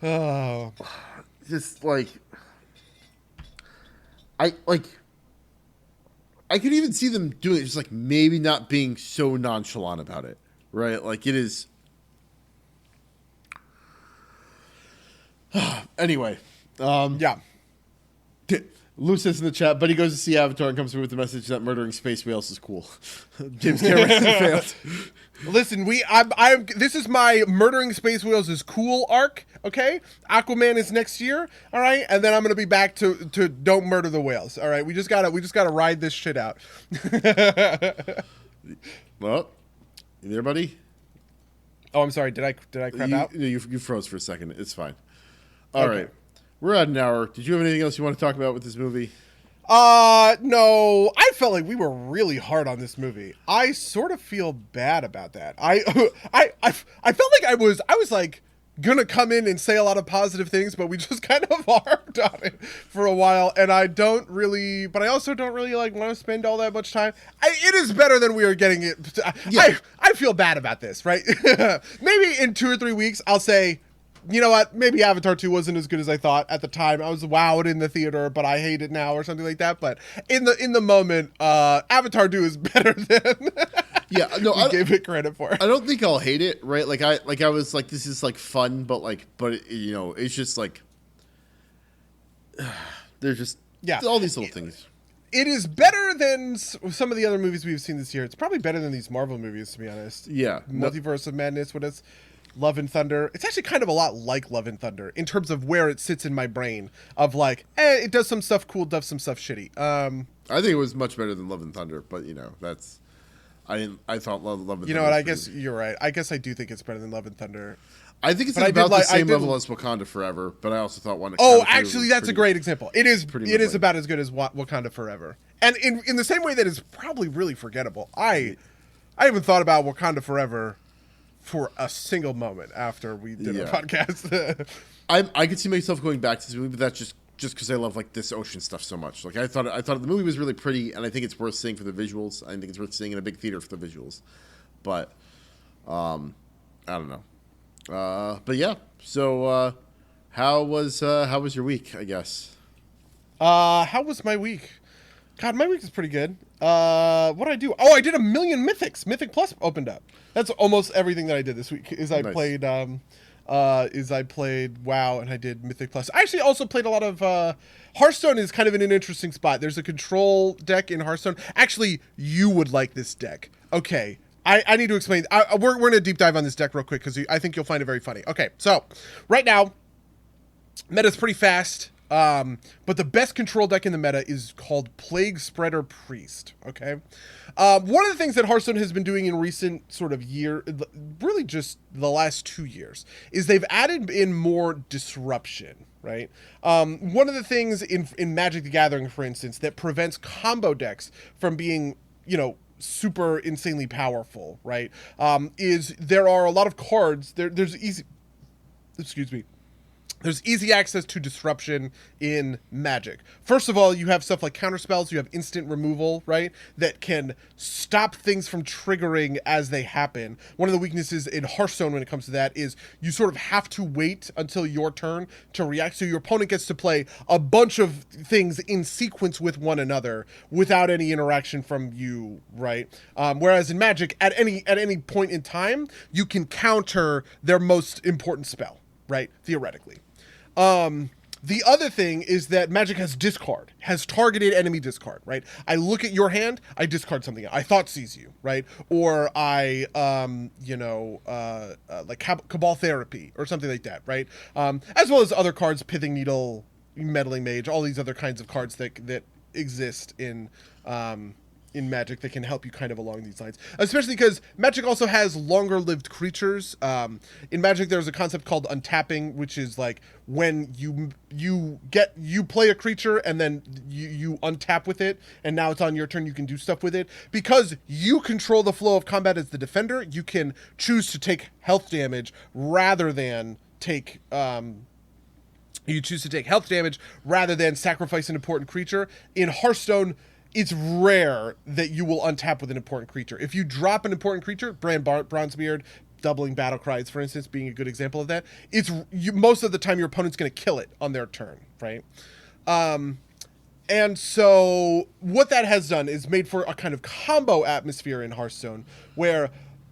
Oh, just like I I could even see them doing it, just like maybe not being so nonchalant about it, right? Like it is. Anyway, Yeah. Lou says in the chat, but he goes to see Avatar and comes through with the message that murdering space whales is cool. James Cameron failed. Listen, I'm this is my murdering space whales is cool arc, okay? Aquaman is next year, all right? And then I'm gonna be back to don't murder the whales. All right, we just gotta ride this shit out. Well, you there, buddy? Oh, I'm sorry, did I crap out? You froze for a second. It's fine. All Okay. right. We're at an hour. Did you have anything else you want to talk about with this movie? No, I felt like we were really hard on this movie. I sort of feel bad about that. I felt like I was like gonna come in and say a lot of positive things, but we just kind of harped on it for a while, and I also don't really like want to spend all that much time. It is better than we are getting it. Yeah. I feel bad about this, right? Maybe in 2 or 3 weeks, I'll say, you know what? Maybe Avatar 2 wasn't as good as I thought at the time. I was wowed in the theater, but I hate it now or something like that. But in the moment, Avatar 2 is better than Yeah, no, I gave it credit for. I don't think I'll hate it, right? I was like, this is like fun, but you know, it's just like there's just all these little things. It is better than some of the other movies we've seen this year. It's probably better than these Marvel movies, to be honest. Yeah, Multiverse of Madness, what is Love and Thunder. It's actually kind of a lot like Love and Thunder in terms of where it sits in my brain of like, it does some stuff cool, does some stuff shitty. I think it was much better than Love and Thunder, but you know, that's I thought Love and Thunder. You know what? I guess you're right. I guess I do think it's better than Love and Thunder. I think it's about the same level as Wakanda Forever, but I also thought one. Oh, actually, that's a great example. It is. It is like about as good as Wakanda Forever, and in the same way that it's probably really forgettable. I haven't thought about Wakanda Forever for a single moment after we did a podcast. I could see myself going back to this movie, but that's just because I love like this ocean stuff so much. Like I thought the movie was really pretty, and I think it's worth seeing for the visuals. I think it's worth seeing in a big theater for the visuals, but I don't know. But yeah. So how was your week? I guess. How was my week? God, my week is pretty good. What did I do? Oh, I did 1 million Mythics. Mythic Plus opened up. That's almost everything that I did this week. I played WoW and I did Mythic Plus. I actually also played a lot of Hearthstone. Is kind of in an interesting spot. There's a control deck in Hearthstone. Actually, you would like this deck. Okay. I need to explain. We're going to deep dive on this deck real quick because I think you'll find it very funny. Okay, so right now, meta's pretty fast, but the best control deck in the meta is called Plague Spreader Priest, okay? One of the things that Hearthstone has been doing in recent sort of really just the last 2 years, is they've added in more disruption, right? One of the things in Magic the Gathering, for instance, that prevents combo decks from being, you know, super insanely powerful, right? Is there are a lot of cards there's easy access to disruption in Magic. First of all, you have stuff like counterspells, you have instant removal, right? That can stop things from triggering as they happen. One of the weaknesses in Hearthstone when it comes to that is you sort of have to wait until your turn to react. So your opponent gets to play a bunch of things in sequence with one another without any interaction from you, right? Whereas in Magic, at any point in time, you can counter their most important spell, right? Theoretically. The other thing is that Magic has targeted enemy discard, right? I look at your hand, I discard something. I thought seize you, right? Or I, like Cabal Therapy or something like that, right? As well as other cards, Pithing Needle, Meddling Mage, all these other kinds of cards that exist in Magic that can help you kind of along these lines, especially because Magic also has longer lived creatures. In Magic, there's a concept called untapping, which is like when you play a creature and then you untap with it, and now it's on your turn, you can do stuff with it. Because you control the flow of combat as the defender, you can choose to take health damage rather than take sacrifice an important creature. In Hearthstone, it's rare that you will untap with an important creature. If you drop an important creature, Bronzebeard, doubling battle cries, for instance, being a good example of that, most of the time your opponent's going to kill it on their turn, right? And so what that has done is made for a kind of combo atmosphere in Hearthstone where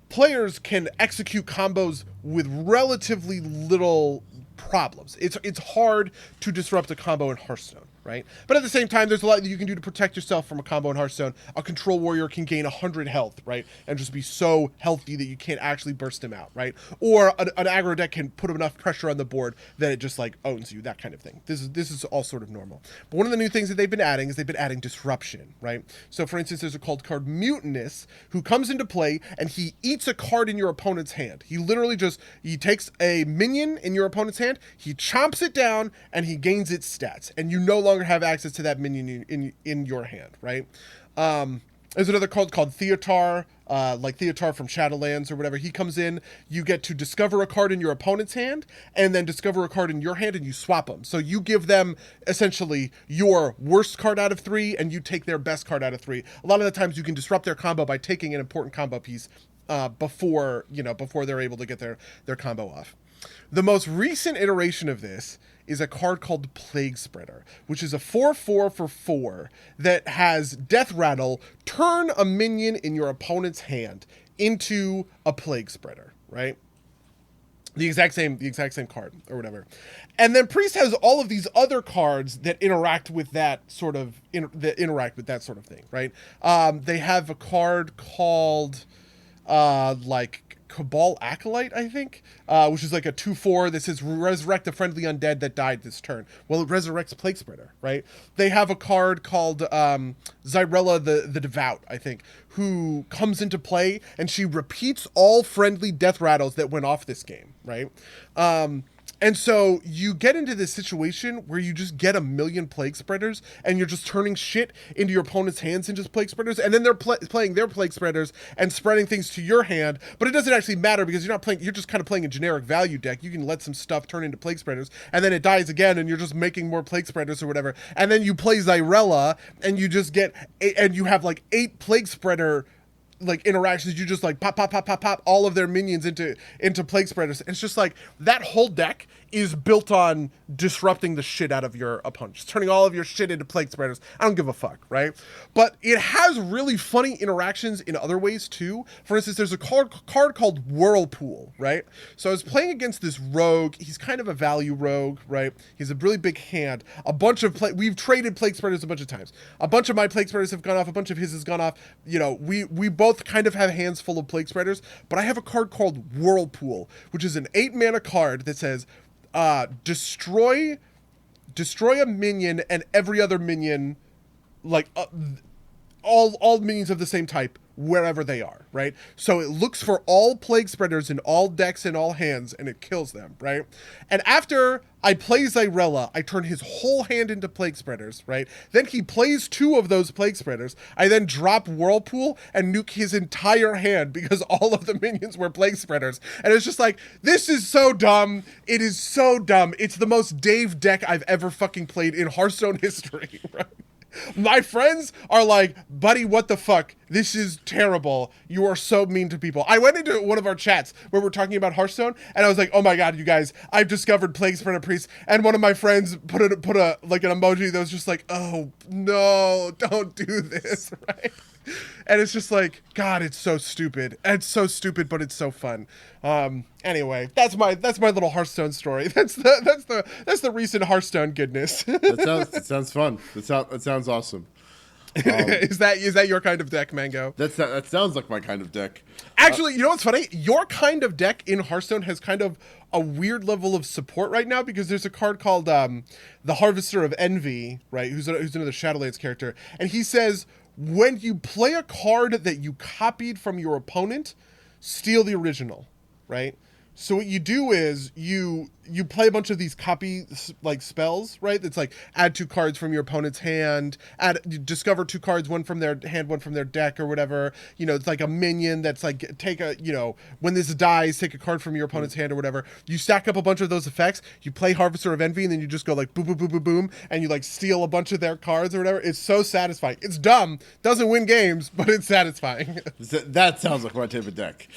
players can execute combos with relatively little problems. It's hard to disrupt a combo in Hearthstone, right? But at the same time, there's a lot that you can do to protect yourself from a combo in Hearthstone. A control warrior can gain 100 health, right? And just be so healthy that you can't actually burst him out, right? Or an aggro deck can put enough pressure on the board that it just like owns you, that kind of thing. This is all sort of normal. But one of the new things that they've been adding is they've been adding disruption, right? So for instance, there's a card Mutinous who comes into play and he eats a card in your opponent's hand. He literally he takes a minion in your opponent's hand, he chomps it down, and he gains its stats. And you no longer have access to that minion in your hand, right? There's another card called Theotar, like Theotar from Shadowlands or whatever. He comes in, you get to discover a card in your opponent's hand, and then discover a card in your hand, and you swap them. So you give them essentially your worst card out of 3, and you take their best card out of 3. A lot of the times you can disrupt their combo by taking an important combo piece before they're able to get their combo off. The most recent iteration of this is a card called Plague Spreader, which is a 4/4 for 4 that has Death Rattle, turn a minion in your opponent's hand into a Plague Spreader, right? The exact same card or whatever. And then Priest has all of these other cards that interact with that sort of thing, right? They have a card called like Cabal Acolyte, I think, which is like a 2/4 that says resurrect a friendly undead that died this turn. Well, it resurrects Plague Spreader, right? They have a card called Zyrella the Devout, I think, who comes into play and she repeats all friendly death rattles that went off this game, right? And so you get into this situation where you just get a million Plague Spreaders and you're just turning shit into your opponent's hands into Plague Spreaders, and then they're playing their Plague Spreaders and spreading things to your hand, but it doesn't actually matter because you're just kind of playing a generic value deck. You can let some stuff turn into Plague Spreaders, and then it dies again and you're just making more Plague Spreaders or whatever, and then you play Zyrella and you just get, and you have like 8 Plague Spreader like interactions. You just like pop all of their minions into Plague Spreaders. And it's just like that whole deck is built on disrupting the shit out of your opponent, just turning all of your shit into Plague Spreaders. I don't give a fuck, right? But it has really funny interactions in other ways too. For instance, there's a card called Whirlpool, right? So I was playing against this rogue. He's kind of a value rogue, right? He's a really big hand. We've traded Plague Spreaders a bunch of times. A bunch of my Plague Spreaders have gone off. A bunch of his has gone off. You know, we both kind of have hands full of Plague Spreaders, but I have a card called Whirlpool, which is an 8-mana card that says, destroy a minion and every other minion, like all minions of the same type wherever they are, right? So it looks for all Plague Spreaders in all decks and all hands, and it kills them, right? And after I play Zyrella, I turn his whole hand into Plague Spreaders, right? Then he plays 2 of those Plague Spreaders. I then drop Whirlpool and nuke his entire hand because all of the minions were Plague Spreaders. And it's just like, this is so dumb. It is so dumb. It's the most Dave deck I've ever fucking played in Hearthstone history, right? My friends are like, buddy, what the fuck? This is terrible. You are so mean to people. I went into one of our chats where we're talking about Hearthstone, and I was like, oh my god, you guys, I've discovered Plague Spreader Priest. And one of my friends put a like an emoji that was just like, oh no, don't do this, right? And it's just like, God, it's so stupid. It's so stupid, but it's so fun. Anyway, that's my little Hearthstone story. That's the recent Hearthstone goodness. That sounds fun. That sounds awesome. Is that your kind of deck, Mango? That sounds like my kind of deck. Actually, you know what's funny? Your kind of deck in Hearthstone has kind of a weird level of support right now because there's a card called the Harvester of Envy, right? Who's another Shadowlands character, and he says, when you play a card that you copied from your opponent, steal the original, right? So what you do is you play a bunch of these copy like spells, right? That's like add 2 cards from your opponent's hand, discover 2 cards, one from their hand, one from their deck or whatever. You know, it's like a minion that's like when this dies, take a card from your opponent's hand or whatever. You stack up a bunch of those effects, you play Harvester of Envy, and then you just go like boom, boom, boom, boom, boom, and you like steal a bunch of their cards or whatever. It's so satisfying. It's dumb, doesn't win games, but it's satisfying. That sounds like my type of deck.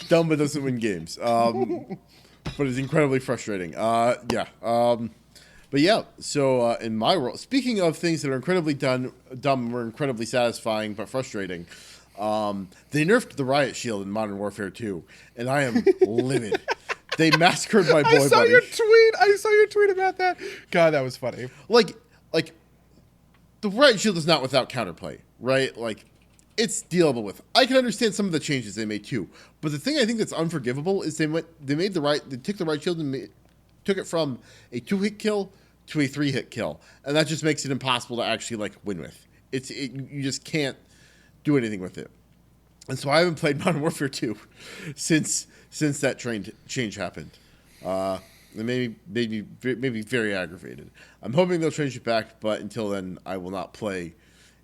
Dumb but doesn't win games. But it's incredibly frustrating. Yeah. But yeah, so in my world, speaking of things that are incredibly dumb or incredibly satisfying but frustrating, they nerfed the riot shield in Modern Warfare 2, and I am livid. They massacred my boy buddy. I saw your tweet about that. God, that was funny. Like the riot shield is not without counterplay, right? Like, it's dealable with. I can understand some of the changes they made too, but the thing I think that's unforgivable is they took the riot shield and took it from a 2-hit kill to a 3-hit kill, and that just makes it impossible to actually like win with. You just can't do anything with it. And so I haven't played Modern Warfare 2 since that change happened. It made me very aggravated. I'm hoping they'll change it back, but until then, I will not play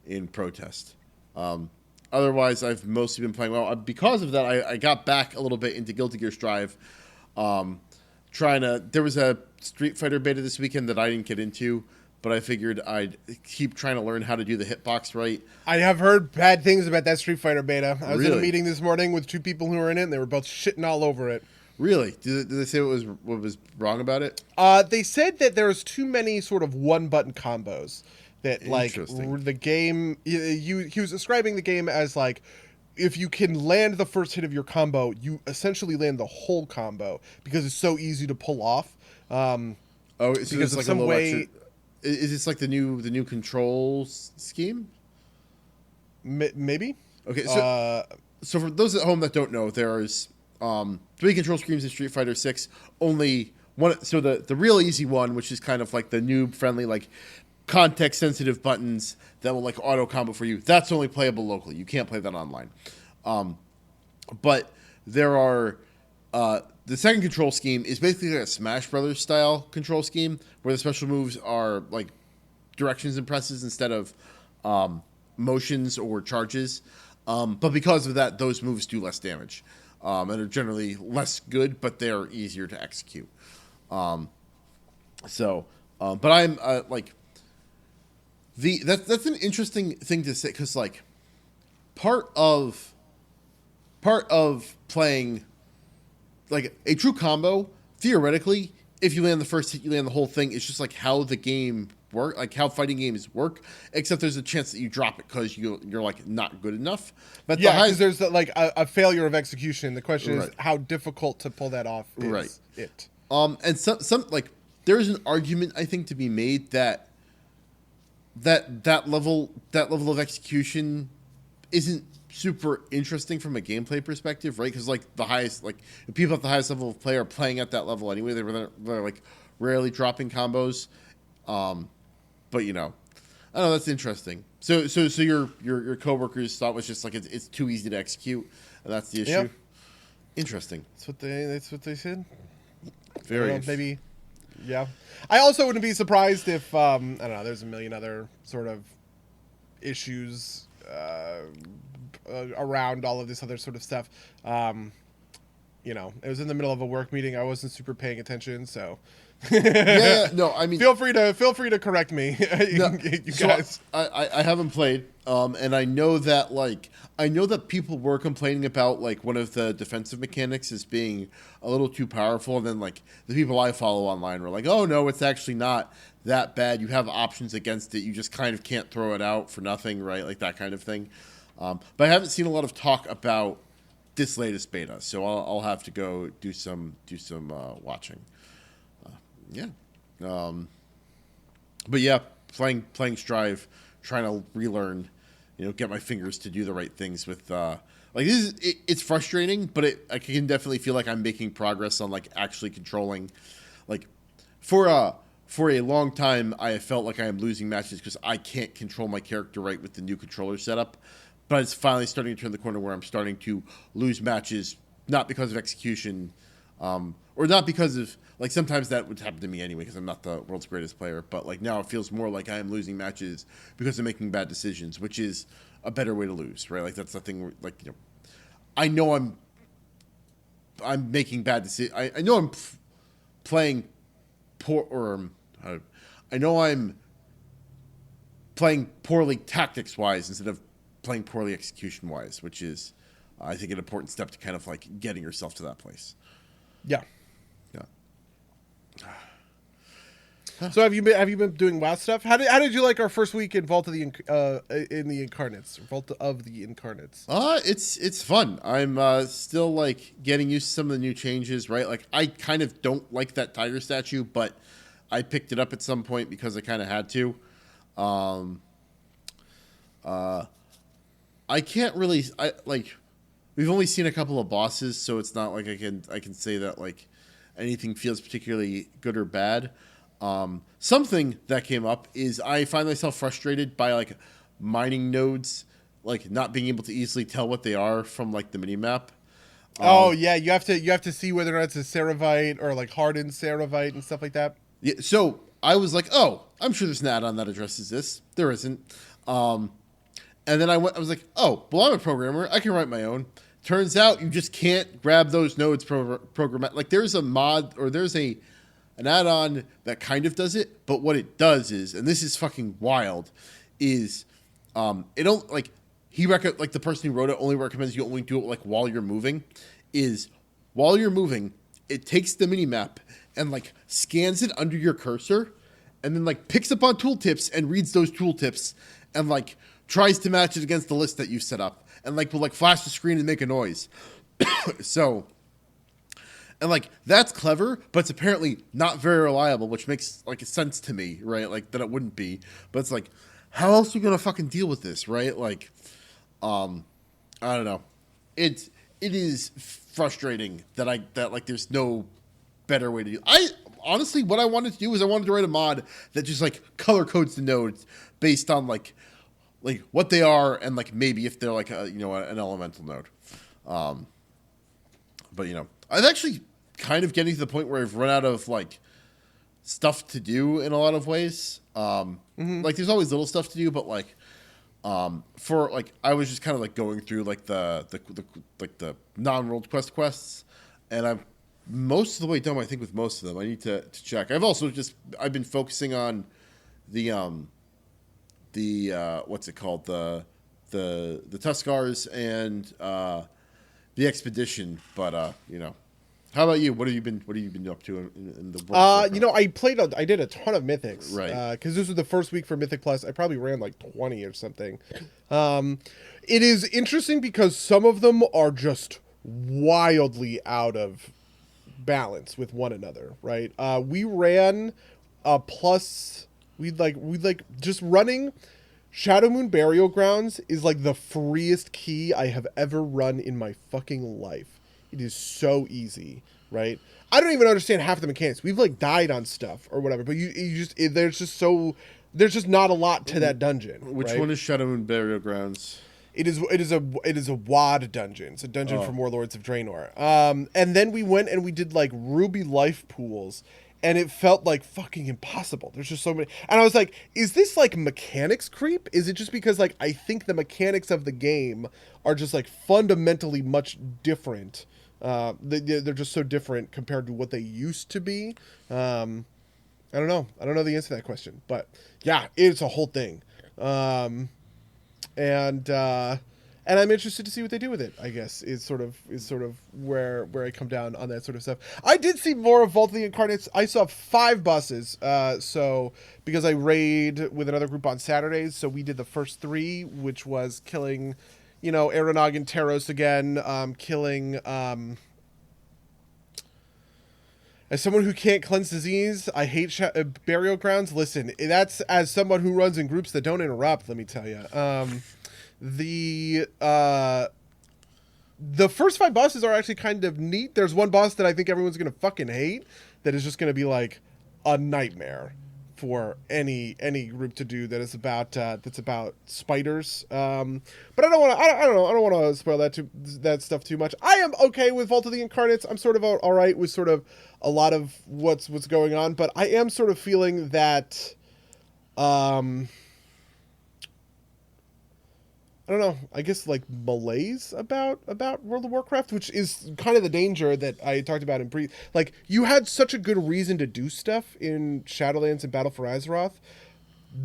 in protest. Otherwise, I've mostly been playing well. Because of that, I got back a little bit into Guilty Gear Strive. There was a Street Fighter beta this weekend that I didn't get into, but I figured I'd keep trying to learn how to do the hitbox right. I have heard bad things about that Street Fighter beta. I was in a Really? meeting this morning with 2 people who were in it, and they were both shitting all over it. Really? Did they say what was wrong about it? They said that there's too many sort of one-button combos. That, like, the game... He was describing the game as, like, if you can land the first hit of your combo, you essentially land the whole combo because it's so easy to pull off. So because it's of like some a little way... extra... Is this like the new control scheme? Maybe. Okay, so for those at home that don't know, there's 3 control schemes in Street Fighter 6. Only one. So the real easy one, which is kind of like the noob friendly, like context sensitive buttons that will like auto combo for you. That's only playable locally. You can't play that online. But there are the second control scheme is basically like a Smash Brothers style control scheme where the special moves are like directions and presses instead of motions or charges. But because of that, those moves do less damage and are generally less good, but they're easier to execute. But I'm like that's an interesting thing to say because like part of playing like a true combo, theoretically, if you land the first hit, you land the whole thing. It's just like how the game work, like how fighting games work. Except there's a chance that you drop it because you're like not good enough. But yeah, because there's like a failure of execution. The question Right. is how difficult to pull that off is Right. it. And some like there's an argument I think to be made that level of execution isn't super interesting from a gameplay perspective, right? Because like the highest, like the people at the highest level of play are playing at that level anyway. They're like rarely dropping combos, but you know, I don't know. That's interesting. So your coworkers thought was just like it's too easy to execute, and that's the issue. Yeah. Interesting. That's what they said. Very Well, maybe. Yeah. I also wouldn't be surprised if I don't know. There's a million other sort of issues around all of this other sort of stuff. You know, it was in the middle of a work meeting. I wasn't super paying attention, so. Yeah. No, I mean, feel free to correct me, you guys. I haven't played, and I know that people were complaining about like one of the defensive mechanics as being a little too powerful, and then like the people I follow online were like, "Oh no, it's actually not that bad. You have options against it. You just kind of can't throw it out for nothing, right? Like that kind of thing." But I haven't seen a lot of talk about this latest beta, so I'll have to go do some watching. Yeah. But yeah, playing Strive, trying to relearn, get my fingers to do the right things with like it's frustrating, but I can definitely feel like I'm making progress on like actually controlling. Like for a long time, I have felt like I am losing matches because I can't control my character right with the new controller setup. But it's finally starting to turn the corner where I'm starting to lose matches, not because of execution, or not because of, like, sometimes that would happen to me anyway because I'm not the world's greatest player. But, like, now it feels more like I am losing matches because I'm making bad decisions, which is a better way to lose, right? Like, that's the thing, like, I know I'm making bad decisions. I know I'm playing poor, or I know I'm playing poorly tactics-wise instead of playing poorly execution-wise, which is, I think, an important step to kind of, like, getting yourself to that place. Yeah. Yeah. So have you been doing WoW stuff? How did you like our first week in Vault of the in the Incarnates? Vault of the Incarnates. It's fun. I'm still like getting used to some of the new changes, right? Like I kind of don't like that tiger statue, but I picked it up at some point because I kind of had to. Um, I can't really. I like. We've only seen a couple of bosses, so it's not like I can say that like anything feels particularly good or bad. Something that came up is I find myself frustrated by like mining nodes, like not being able to easily tell what they are from like the mini map. Oh yeah, you have to see whether or not it's a Ceravite or like hardened Ceravite and stuff like that. Yeah, so I was like, oh, I'm sure there's an add-on that addresses this. There isn't. And then I was like, oh, well, I'm a programmer. I can write my own. Turns out you just can't grab those nodes program. Like there's a mod or there's an add-on that kind of does it, but what it does is, and this is fucking wild, is it don't like like the person who wrote it only recommends you only do it like while you're moving. Is while you're moving, it takes the mini map and like scans it under your cursor, and then like picks up on tooltips and reads those tooltips and like tries to match it against the list that you set up, and like will like flash the screen and make a noise. So, and like that's clever, but it's apparently not very reliable, which makes like a sense to me, right? Like that it wouldn't be, but it's like, how else are you gonna fucking deal with this, right? Like, I don't know. It is frustrating that like there's no better way to do. I honestly, what I wanted to do is I wanted to write a mod that just like color codes the nodes based on like what they are and like maybe if they're like an elemental node. But I've actually kind of getting to the point where I've run out of like stuff to do in a lot of ways. Like there's always little stuff to do, but like for like I was just kind of like going through like the non-world quests, and I'm most of the way done, I think, with most of them. I need to check. I've been focusing on the what's it called, the Tuskars and the expedition, but how about you? What have you been up to in the world? I did a ton of mythics, right? Because this was the first week for Mythic Plus. I probably ran like 20 or something. It is interesting because some of them are just wildly out of balance with one another, right? We ran a plus. We'd like just running Shadow Moon Burial Grounds is like the freest key I have ever run in my fucking life. It is so easy, right? I don't even understand half the mechanics. We've like died on stuff or whatever, but there's just not a lot to that dungeon. Which right? one is Shadow Moon Burial Grounds? It is a WAD dungeon. It's a dungeon from Warlords of Draenor. And then we went and we did like Ruby life pools, and it felt like fucking impossible. There's just so many. And I was like, is this like mechanics creep? Is it just because like I think the mechanics of the game are just like fundamentally much different? They're just so different compared to what they used to be. I don't know. I don't know the answer to that question, but yeah, it's a whole thing. And I'm interested to see what they do with it, I guess, is sort of where I come down on that sort of stuff. I did see more of Vault of the Incarnates. I saw 5 bosses, so because I raid with another group on Saturdays, so we did the first 3, which was killing, Aeronog and Taros again, killing, as someone who can't cleanse disease, I hate burial grounds. Listen, that's as someone who runs in groups that don't interrupt, let me tell you. The first 5 bosses are actually kind of neat. There's one boss that I think everyone's gonna fucking hate that is just gonna be like a nightmare for any group to do that is about that's about spiders. But I don't want to spoil that stuff too much. I am okay with Vault of the Incarnates. I'm sort of all right with sort of a lot of what's going on, but I am sort of feeling that I don't know, I guess like malaise about World of Warcraft, which is kind of the danger that I talked about in like you had such a good reason to do stuff in Shadowlands and Battle for Azeroth.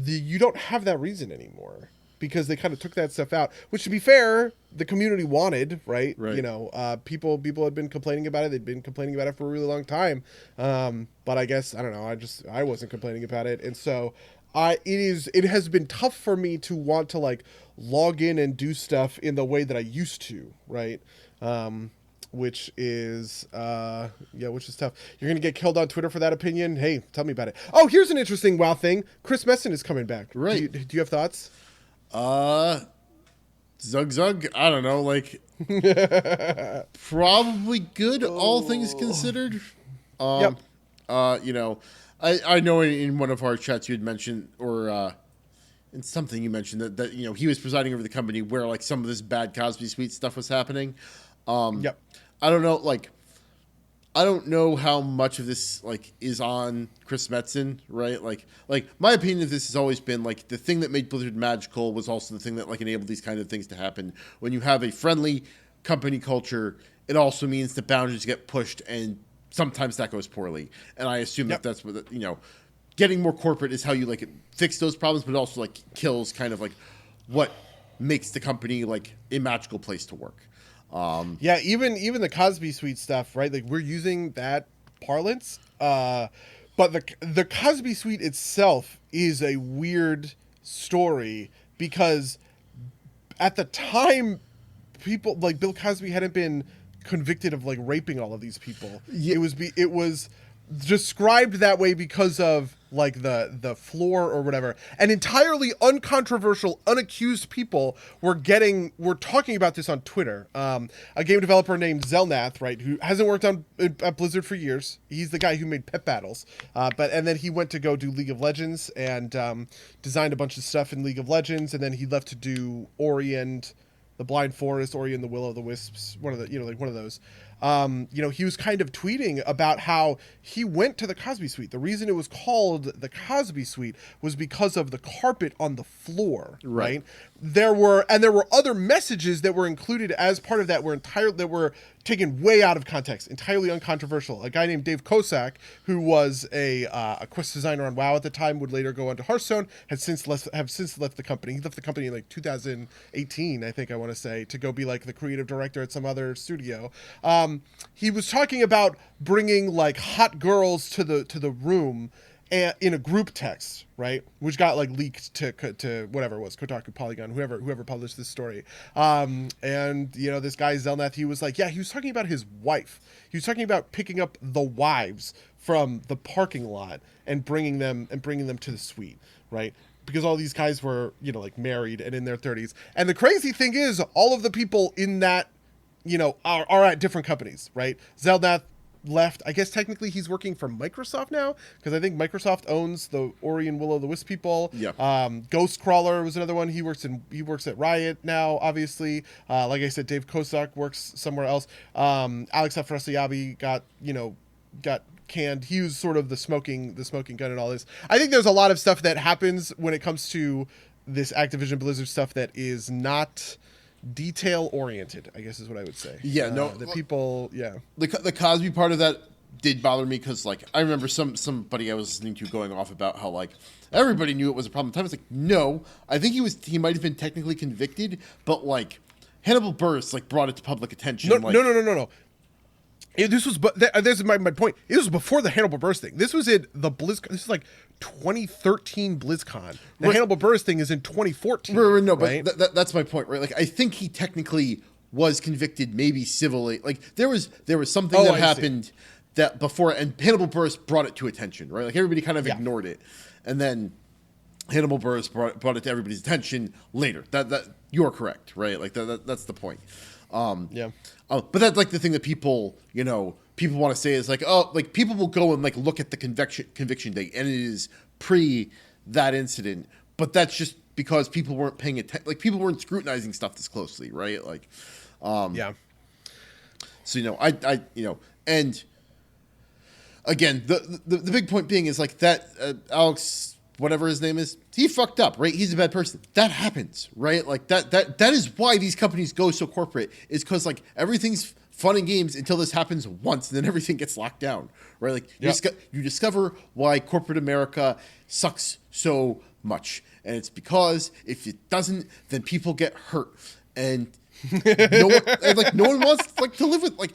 You don't have that reason anymore because they kind of took that stuff out, which, to be fair, the community wanted, right? Right. You know, people had been complaining about it. They'd been complaining about it for a really long time. But I guess, I don't know, I wasn't complaining about it. And so it has been tough for me to want to like log in and do stuff in the way that I used to, right? Which is tough. You're gonna get killed on Twitter for that opinion. Hey, tell me about it. Oh, here's an interesting WoW thing. Chris Messon is coming back. Right. Do you have thoughts? Zug. I don't know. Like, probably good. All things considered. Yep. You know, I know in one of our chats you had mentioned, or in something you mentioned that you know he was presiding over the company where like some of this bad Cosby Suite stuff was happening. Yep. I don't know, like, I don't know how much of this like is on Chris Metzen, right? Like my opinion of this has always been like the thing that made Blizzard magical was also the thing that like enabled these kind of things to happen. When you have a friendly company culture, it also means that boundaries get pushed, and sometimes that goes poorly. And I assume that that's what you know, getting more corporate is how you like fix those problems, but it also like kills kind of like what makes the company like a magical place to work. Yeah, even the Cosby Suite stuff, right? Like we're using that parlance, but the Cosby Suite itself is a weird story because at the time, people like Bill Cosby hadn't been convicted of like raping all of these people. Yeah. It was described that way because of like the floor or whatever, and entirely uncontroversial, unaccused people were talking about this on Twitter. A game developer named Zelnath, right, who hasn't worked at Blizzard for years. He's the guy who made Pet Battles, and then he went to go do League of Legends and designed a bunch of stuff in League of Legends, and then he left to do Ori and the Blind Forest, Ori and the Will of the Wisps, one of those. He was kind of tweeting about how he went to the Cosby Suite. The reason it was called the Cosby Suite was because of the carpet on the floor, right? There were other messages that were included as part of that that were taken way out of context, entirely uncontroversial. A guy named Dave Kosak, who was a quest designer on WoW at the time, would later go on to Hearthstone, have since left the company. He left the company in like 2018, I think I want to say, to go be like the creative director at some other studio. He was talking about bringing like hot girls to the room in a group text, right, which got like leaked to whatever it was, Kotaku, Polygon, whoever published this story. And you know, this guy Zelnath, he was like, he was talking about his wife. He was talking about picking up the wives from the parking lot and bringing them to the suite, right? Because all these guys were, you know, like married and in their 30s. And the crazy thing is, all of the people in that, you know, are at different companies, right? Zelnath left. I guess technically he's working for Microsoft now, because I think Microsoft owns the Ori and Will of the Wisp people. Yeah. Ghostcrawler was another one. He works at Riot now, obviously. Like I said, Dave Kosak works somewhere else. Alex Afrasiabi got canned. He was sort of the smoking gun and all this. I think there's a lot of stuff that happens when it comes to this Activision Blizzard stuff that is not detail oriented, I guess is what I would say. Yeah, the people, the Cosby part of that did bother me because like I remember somebody I was listening to going off about how like everybody knew it was a problem. I was like, no, I think he might have been technically convicted, but like Hannibal Buress like brought it to public attention. No. This was, but this is my point. It was before the Hannibal Buress thing. This was in the BlizzCon. This is like 2013 BlizzCon. The Hannibal Buress thing is in 2014. No, right? But that's my point, right? Like I think he technically was convicted, maybe civilly. Like there was something that happened that before, and Hannibal Buress brought it to attention, right? Like everybody kind of ignored it, and then Hannibal Buress brought it to everybody's attention later. That you're correct, right? Like that's the point. But that's like the thing that people want to say is like, oh, like people will go and like look at the conviction date, and it is pre that incident. But that's just because people weren't paying attention. Like people weren't scrutinizing stuff this closely, right? Like, So and again, the big point being is like that Alex, whatever his name is, he fucked up, right? He's a bad person. That happens, right? Like that is why these companies go so corporate, is because like everything's fun and games until this happens once, and then everything gets locked down, right? Like you discover why corporate America sucks so much, and it's because if it doesn't, then people get hurt, and no one, and, like, no one wants like to live with like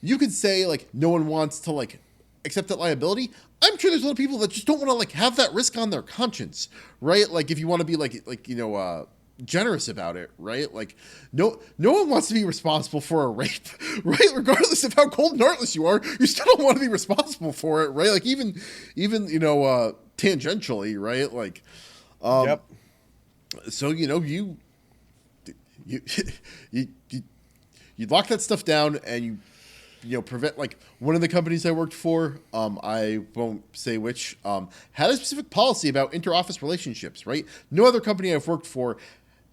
you could say like no one wants to like accept that liability. I'm sure there's a lot of people that just don't want to like have that risk on their conscience, right? Like if you want to be like generous about it, right? Like no one wants to be responsible for a rape, right? Regardless of how cold and heartless you are, you still don't want to be responsible for it, right? Like even tangentially, right? Like Yep. So you lock that stuff down, and you prevent. Like one of the companies I worked for, I won't say which, had a specific policy about inter-office relationships, right? No other company I've worked for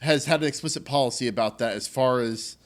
has had an explicit policy about that, as far as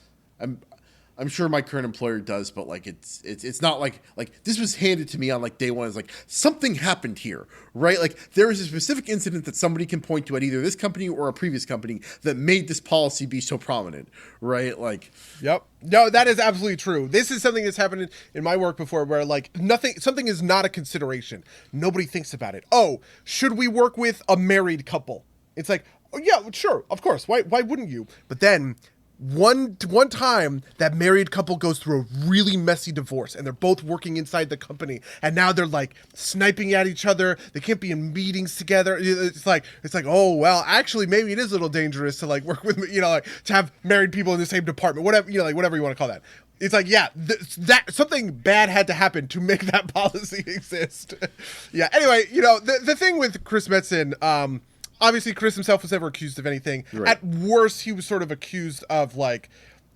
I'm sure my current employer does, but like it's not like this was handed to me on like day one. It's like something happened here, right? Like there is a specific incident that somebody can point to at either this company or a previous company that made this policy be so prominent, right? Like, yep. No, that is absolutely true. This is something that's happened in my work before, where like something is not a consideration. Nobody thinks about it. Oh, should we work with a married couple? It's like, oh yeah, sure, of course. Why wouldn't you? But then one time that married couple goes through a really messy divorce, and they're both working inside the company, and now they're like sniping at each other. They can't be in meetings together. It's like, oh well, actually maybe it is a little dangerous to like work with, like to have married people in the same department, whatever, like whatever you want to call that. It's like, yeah, that something bad had to happen to make that policy exist. Yeah. Anyway, the thing with Chris Metzen, obviously, Chris himself was never accused of anything. Right. At worst, he was sort of accused of, like,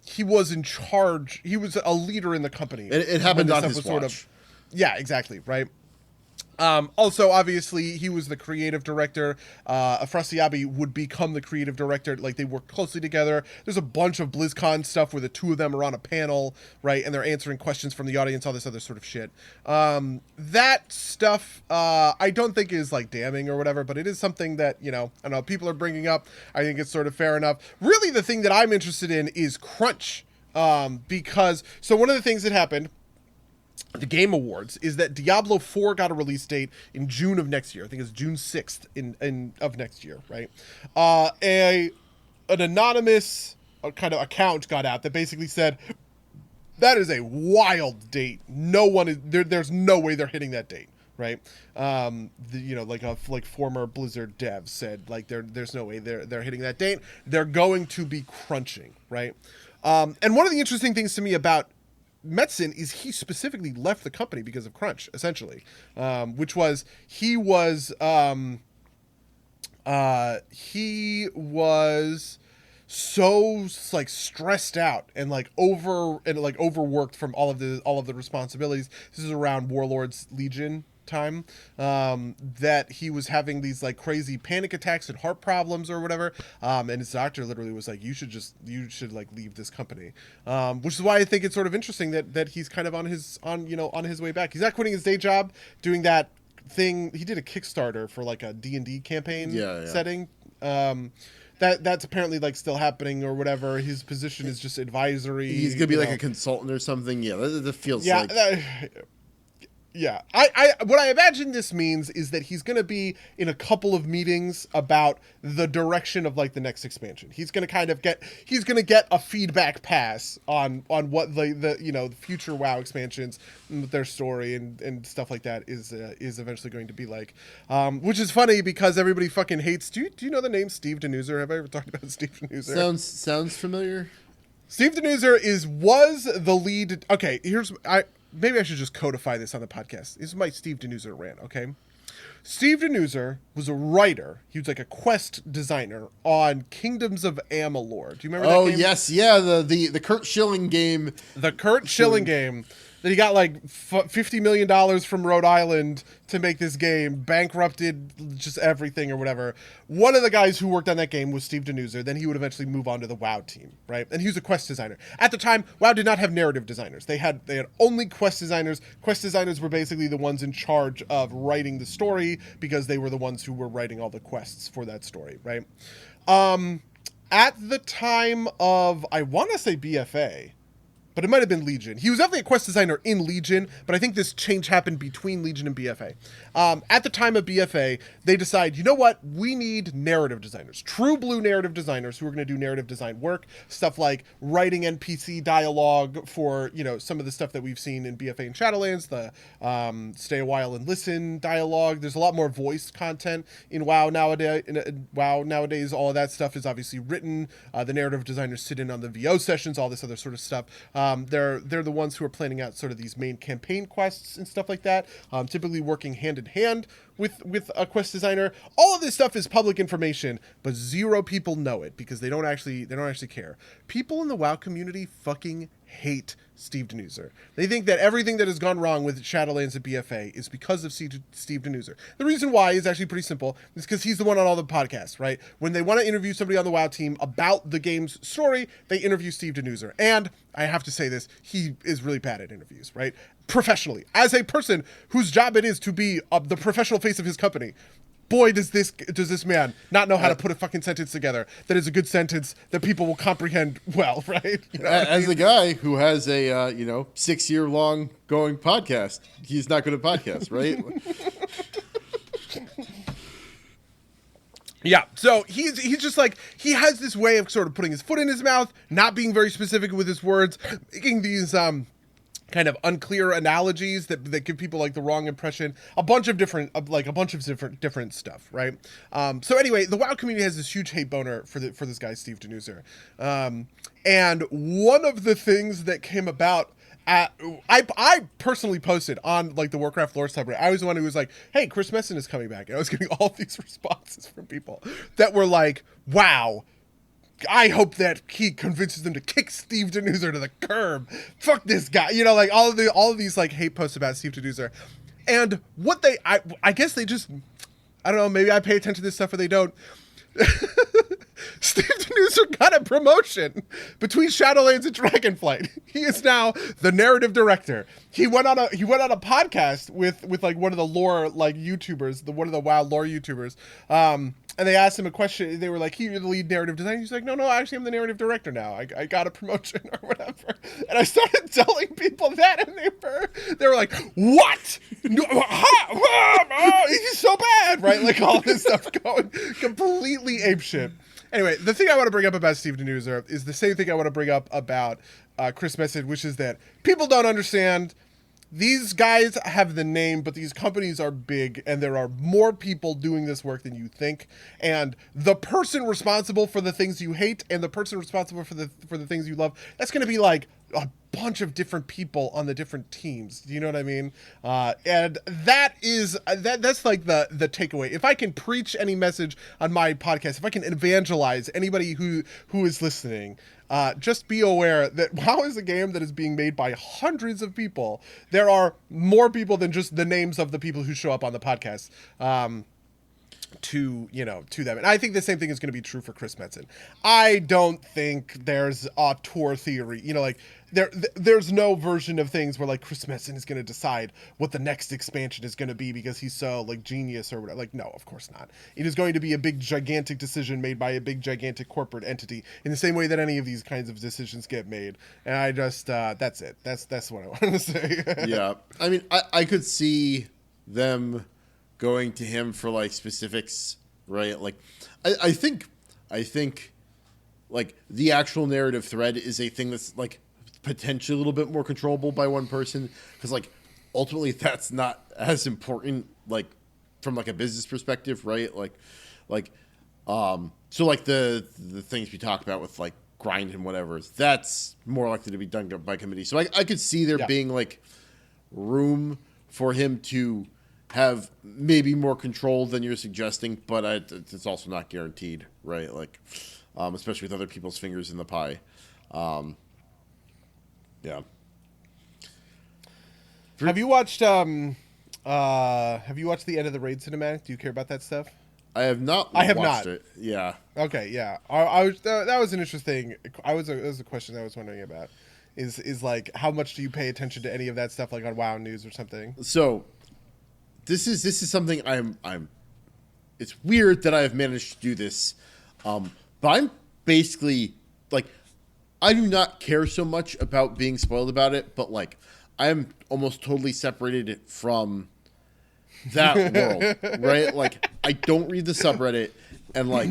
he was in charge. He was a leader in the company. It happened on his watch. Yeah, exactly, right? Also, obviously, he was the creative director. Afrasiabi would become the creative director. Like, they work closely together. There's a bunch of BlizzCon stuff where the two of them are on a panel, right? And they're answering questions from the audience, all this other sort of shit. That stuff, I don't think is, like, damning or whatever, but it is something that, I don't know, people are bringing up. I think it's sort of fair enough. Really, the thing that I'm interested in is crunch. Because, so one of the things that happened, the Game Awards, is that Diablo 4 got a release date in June of next year. I think it's June 6th of next year, right? An anonymous kind of account got out that basically said, that is a wild date. No one is there's no way they're hitting that date, right? Like former Blizzard dev said, like there's no way they're hitting that date. They're going to be crunching, right? And one of the interesting things to me about Metzen is he specifically left the company because of crunch, essentially, which was he was so like stressed out and like overworked from all of the responsibilities. This is around Warlords Legion time, that he was having these like crazy panic attacks and heart problems or whatever, and his doctor literally was like, you should like leave this company, which is why I think it's sort of interesting that he's kind of on his way back. He's not quitting his day job, doing that thing. He did a Kickstarter for like a D&D campaign setting, that's apparently like still happening or whatever. His position is just advisory. He's gonna be like a consultant or something. Yeah, that feels like. Yeah, I what I imagine this means is that he's going to be in a couple of meetings about the direction of like the next expansion. He's going to get a feedback pass on what the future WoW expansions, their story and stuff like that is eventually going to be like. Which is funny because everybody fucking hates. Do you know the name Steve Denuser? Have I ever talked about Steve Denuser? Sounds familiar. Steve Denuser was the lead. Okay, maybe I should just codify this on the podcast. This is my Steve Denuser rant, okay? Steve Denuser was a writer. He was like a quest designer on Kingdoms of Amalur. Do you remember that game? Oh, yes. Yeah, the Kurt Schilling game. The Kurt Schilling game. That he got like $50 million from Rhode Island to make this game, bankrupted just everything or whatever. One of the guys who worked on that game was Steve Denuser. Then he would eventually move on to the WoW team, right? And he was a quest designer. At the time, WoW did not have narrative designers. They had only quest designers. Quest designers were basically the ones in charge of writing the story because they were the ones who were writing all the quests for that story, right? At the time of, I want to say BFA, but it might have been Legion. He was definitely a quest designer in Legion, but I think this change happened between Legion and BFA. At the time of BFA, they decide, you know what? We need narrative designers, true blue narrative designers who are going to do narrative design work, stuff like writing NPC dialogue for, you know, some of the stuff that we've seen in BFA and Shadowlands, the stay a while and listen dialogue. There's a lot more voiced content in WoW nowadays. All of that stuff is obviously written. The narrative designers sit in on the VO sessions, all this other sort of stuff. They're the ones who are planning out sort of these main campaign quests and stuff like that. Typically working hand in hand with a quest designer. All of this stuff is public information, but zero people know it because they don't actually care. People in the WoW community fucking hate Steve Denuser. They think that everything that has gone wrong with Shadowlands and BFA is because of Steve Denuser. The reason why is actually pretty simple. It's because he's the one on all the podcasts, right? When they want to interview somebody on the WoW team about the game's story, they interview Steve Denuser. And I have to say this, he is really bad at interviews, right? Professionally. As a person whose job it is to be the professional face of his company, boy, does this man not know how to put a fucking sentence together that is a good sentence that people will comprehend well, right? You know as a guy who has a 6-year-long going podcast, he's not good at podcasts, right? Yeah, so he's just like, he has this way of sort of putting his foot in his mouth, not being very specific with his words, making these kind of unclear analogies that give people like the wrong impression, a bunch of different stuff, right? So anyway, the WoW community has this huge hate boner for this guy Steve Denuser, and one of the things that came about. I personally posted on like the Warcraft lore subreddit. I was the one who was like, "Hey, Chris Messin is coming back," and I was getting all these responses from people that were like, "Wow, I hope that he convinces them to kick Steve Denuser to the curb. Fuck this guy." You know, like all of these like hate posts about Steve Denuser. And what I guess they just, I don't know, maybe I pay attention to this stuff or they don't. Steve Denuser got a promotion between Shadowlands and Dragonflight. He is now the narrative director. He went on a podcast with like one of the lore like YouTubers, one of the WoW lore YouTubers. And they asked him a question. They were like, "You're the lead narrative designer." He's like, "No, actually, I'm the narrative director now. I got a promotion or whatever." And I started telling people that, and they were like, "What? No, he's so bad, right?" Like all this stuff going completely apeshit. Anyway, the thing I want to bring up about Steve Denuser is the same thing I want to bring up about Chris Messin, which is that people don't understand. These guys have the name, but these companies are big, and there are more people doing this work than you think. And the person responsible for the things you hate and the person responsible for the things you love, that's going to be like a bunch of different people on the different teams. Do you know what I mean? And that is that's like the takeaway. If I can preach any message on my podcast, if I can evangelize anybody who is listening, just be aware that WoW is a game that is being made by hundreds of people. There are more people than just the names of the people who show up on the podcast. To them. And I think the same thing is going to be true for Chris Metzen. I don't think there's a tour theory, like there's no version of things where like Chris Metzen is going to decide what the next expansion is going to be because he's so like genius or whatever. Like, no, of course not. It is going to be a big, gigantic decision made by a big, gigantic corporate entity in the same way that any of these kinds of decisions get made. And I just, that's it. That's what I wanted to say. Yeah. I mean, I could see them going to him for like specifics, right? Like, I think like the actual narrative thread is a thing that's like potentially a little bit more controllable by one person, because like ultimately that's not as important like from like a business perspective, right? So like the things we talk about with like grind and whatever, that's more likely to be done by committee. So I could see there being like room for him to have maybe more control than you're suggesting, but it's also not guaranteed, right? Like, especially with other people's fingers in the pie. Yeah. Have you watched the End of the Raid cinematic? Do you care about that stuff? I have not. I have watched not. It. Yeah. Okay. Yeah. I was. That was an interesting. That was a question I was wondering about. Is like, how much do you pay attention to any of that stuff, like on WoW News or something? So, this is something I'm. It's weird that I have managed to do this, but I'm basically like, I do not care so much about being spoiled about it, but like I am almost totally separated from that world, right? Like I don't read the subreddit, and like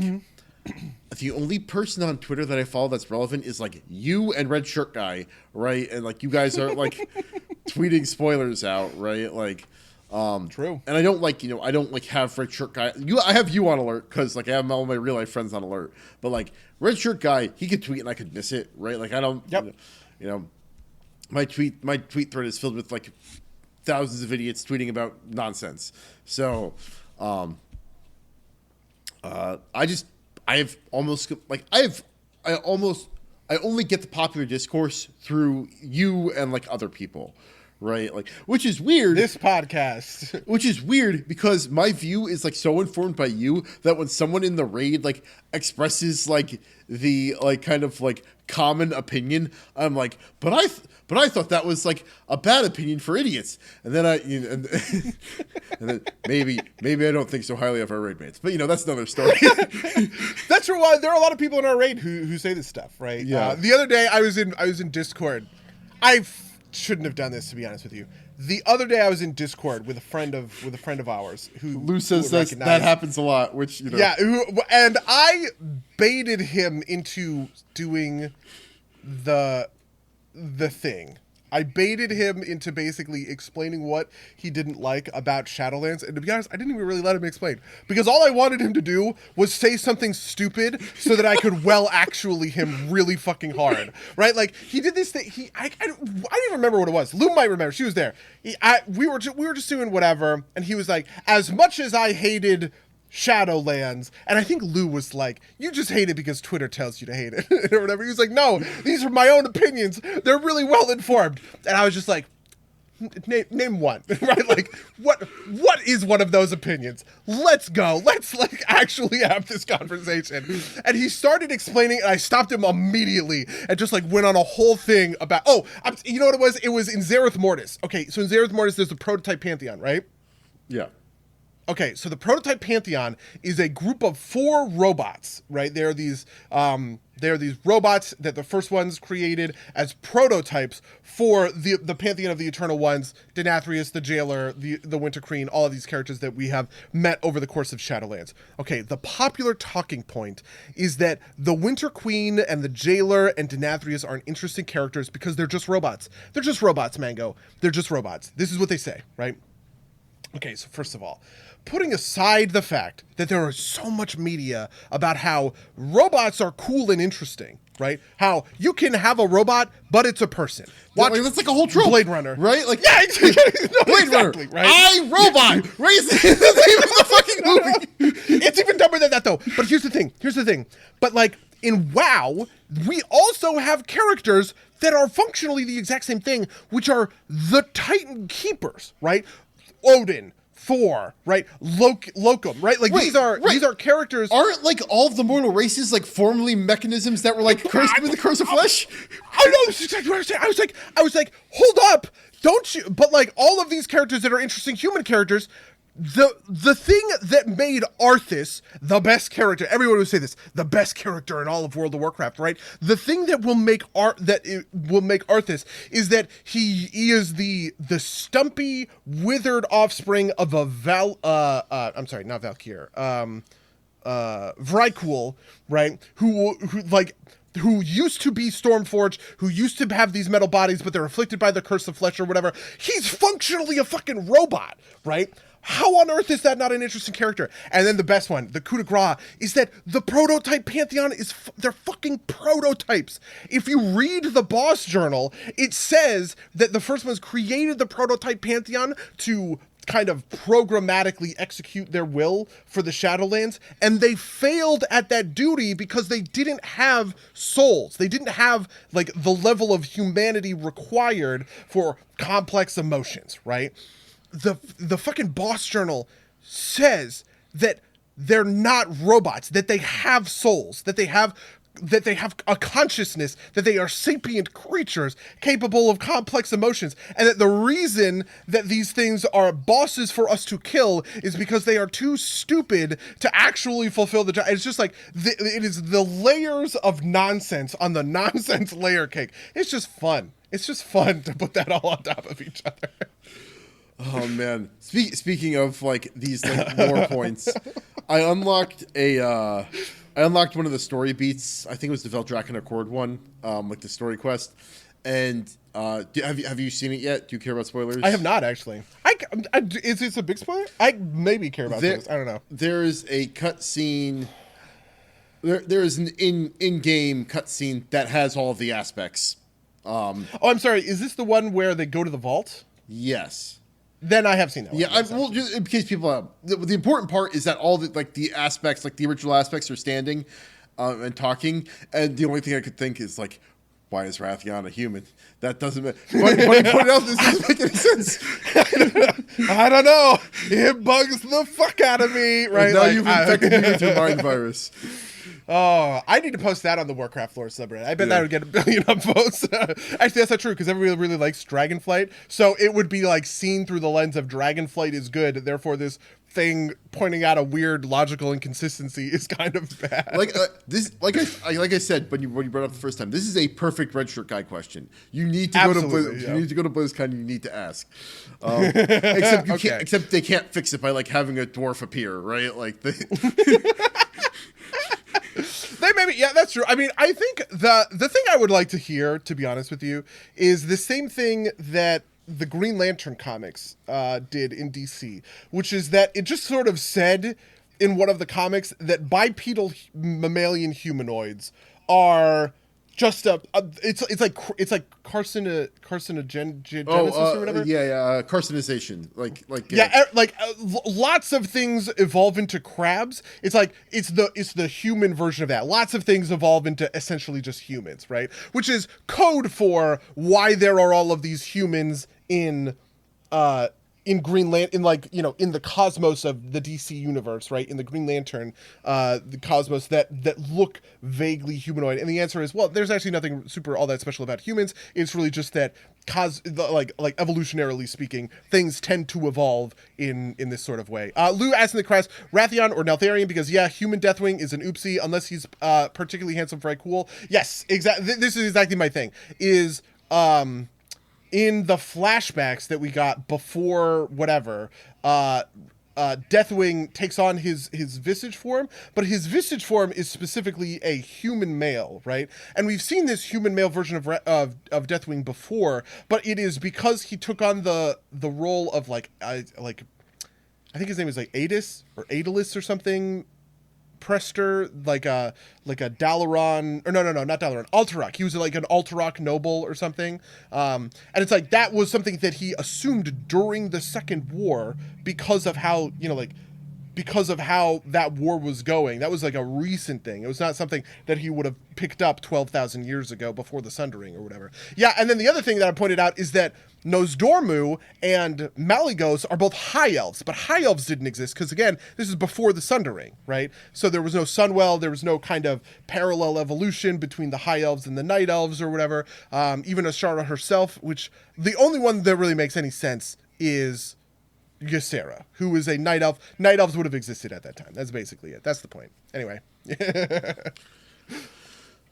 the only person on Twitter that I follow that's relevant is like you and Red Shirt Guy, right? And like you guys are like tweeting spoilers out, right? Like True. And I don't like, I don't like have Red Shirt Guy. I have you on alert because like I have all my real life friends on alert. But like Red Shirt Guy, he could tweet and I could miss it, right? Like I don't, Yep. My tweet thread is filled with like thousands of idiots tweeting about nonsense. So, I only get the popular discourse through you and like other people, right? Like, which is weird. This podcast. Which is weird because my view is like so informed by you that when someone in the raid like expresses like the like kind of like common opinion, I'm like, but I thought that was like a bad opinion for idiots. And then and then maybe I don't think so highly of our raid mates, but that's another story. That's why there are a lot of people in our raid who say this stuff, right? Yeah. The other day I was in Discord. Shouldn't have done this, to be honest with you. The other day I was in Discord with a friend of ours who Lou says that happens a lot, which yeah, and I baited him into doing the thing. I baited him into basically explaining what he didn't like about Shadowlands, and to be honest, I didn't even really let him explain because all I wanted him to do was say something stupid so that I could actually him really fucking hard, right? Like he did this thing. I don't even remember what it was. Lou might remember. She was there. We were just doing whatever, and he was like, as much as I hated Shadowlands, and I think Lou was like, you just hate it because Twitter tells you to hate it or whatever. He was like, no, these are my own opinions, they're really well informed. And I was just like, name one. Right? Like what is one of those opinions? Let's go, let's like actually have this conversation. And he started explaining, and I stopped him immediately and just like went on a whole thing about you know what it was in Zereth Mortis. Okay, so in Zereth Mortis there's the prototype Pantheon, right? Yeah. Okay, so the prototype Pantheon is a group of 4 robots, right? They're these robots that the first ones created as prototypes for the Pantheon of the Eternal Ones, Denathrius, the Jailer, the Winter Queen, all of these characters that we have met over the course of Shadowlands. Okay, the popular talking point is that the Winter Queen and the Jailer and Denathrius are interesting characters because they're just robots. They're just robots, Mango. They're just robots. This is what they say, right? Okay, so first of all, putting aside the fact that there is so much media about how robots are cool and interesting, right? How you can have a robot, but it's a person. That's like a whole trope. Blade Runner. Right? Like, yeah, Blade exactly, Runner. right? I, Robot. Raise the name of the fucking movie. It's even dumber than that, though. But here's the thing. But like in WoW, we also have characters that are functionally the exact same thing, which are the Titan Keepers, right? Odin, Thor, right? Locum, right? Like these are characters. Aren't like all of the mortal races like formerly mechanisms that were like cursed with the curse of flesh? I know, this is exactly what I was saying. I was like, hold up, don't you? But like all of these characters that are interesting human characters, the thing that made Arthas the best character, everyone would say this, the best character in all of World of Warcraft, right? The thing that will make Arthas is that he is the stumpy, withered offspring of a Vrykul, right? Who used to be Stormforged, who used to have these metal bodies, but they're afflicted by the curse of flesh or whatever. He's functionally a fucking robot, right? How on earth is that not an interesting character? And then the best one, the coup de grace, is that the prototype Pantheon they're fucking prototypes. If you read the boss journal, it says that the first ones created the prototype Pantheon to kind of programmatically execute their will for the Shadowlands, and they failed at that duty because they didn't have souls. They didn't have like the level of humanity required for complex emotions, right? The fucking boss journal says that they're not robots, that they have souls, that they have a consciousness, that they are sapient creatures capable of complex emotions, and that the reason that these things are bosses for us to kill is because they are too stupid to actually fulfill the job. It's just like it is the layers of nonsense on the nonsense layer cake. It's just fun. It's just fun to put that all on top of each other. Oh man! Speaking of like these like lore points, I unlocked one of the story beats. I think it was the Veldraken Accord one, like the story quest. And have you seen it yet? Do you care about spoilers? I have not actually. Is this a big spoiler? I maybe care about this. I don't know. There's a cutscene. There is an in-game cutscene that has all of the aspects. Oh, I'm sorry. Is this the one where they go to the vault? Yes. Then I have seen that one. Yeah, well, just in case people have, the important part is that all the aspects, like the original aspects, are standing and talking, and the only thing I could think is like, why is Rathian a human? That doesn't make. But you pointed out this doesn't make any sense. I don't know. It bugs the fuck out of me. Right and now you've infected me with your mind virus. Oh, I need to post that on the Warcraft lore subreddit. I bet that would get 1 billion upvotes. Actually, that's not true, because everybody really likes Dragonflight. So it would be like seen through the lens of Dragonflight is good. Therefore, this thing pointing out a weird logical inconsistency is kind of bad. Like I said when you brought it up the first time, this is a perfect Red Shirt Guy question. You need to go to you need to go to BlizzCon. You need to ask. Except you can't. Except they can't fix it by like having a dwarf appear, right? Like They maybe, yeah, that's true. I mean, I think the thing I would like to hear, to be honest with you, is the same thing that the Green Lantern comics did in DC, which is that it just sort of said in one of the comics that bipedal mammalian humanoids are just it's like carcinogenesis or whatever. Carcinization. Lots of things evolve into crabs. It's like it's the human version of that. Lots of things evolve into essentially just humans, right? Which is code for why there are all of these humans in Green Lantern, in the cosmos of the DC universe, right? In the Green Lantern, the cosmos that look vaguely humanoid. And the answer is, well, there's actually nothing super all that special about humans. It's really just that evolutionarily speaking, things tend to evolve in this sort of way. Lou asks in the crest, Rathian or Neltharion, because human Deathwing is an oopsie unless he's particularly handsome, very cool. Yes, exactly. This is exactly my thing. In the flashbacks that we got before whatever, Deathwing takes on his visage form, but his visage form is specifically a human male, right? And we've seen this human male version of Deathwing before, but it is because he took on the role of I think his name is like Adis or Adalus or something. Prester, like a Dalaran, or no, not Dalaran, Alterok. He was like an Alterok noble or something. And it's like that was something that he assumed during the Second War because of how, because of how that war was going. That was like a recent thing. It was not something that he would have picked up 12,000 years ago before the Sundering or whatever. Yeah, and then the other thing that I pointed out is that Nosdormu and Malygos are both high elves, but high elves didn't exist because, again, this is before the Sundering, right? So there was no Sunwell, there was no kind of parallel evolution between the high elves and the night elves or whatever. Even Ashara herself, which the only one that really makes any sense is Ysera, who is a night elf. Night elves would have existed at that time. That's basically it. That's the point. Anyway.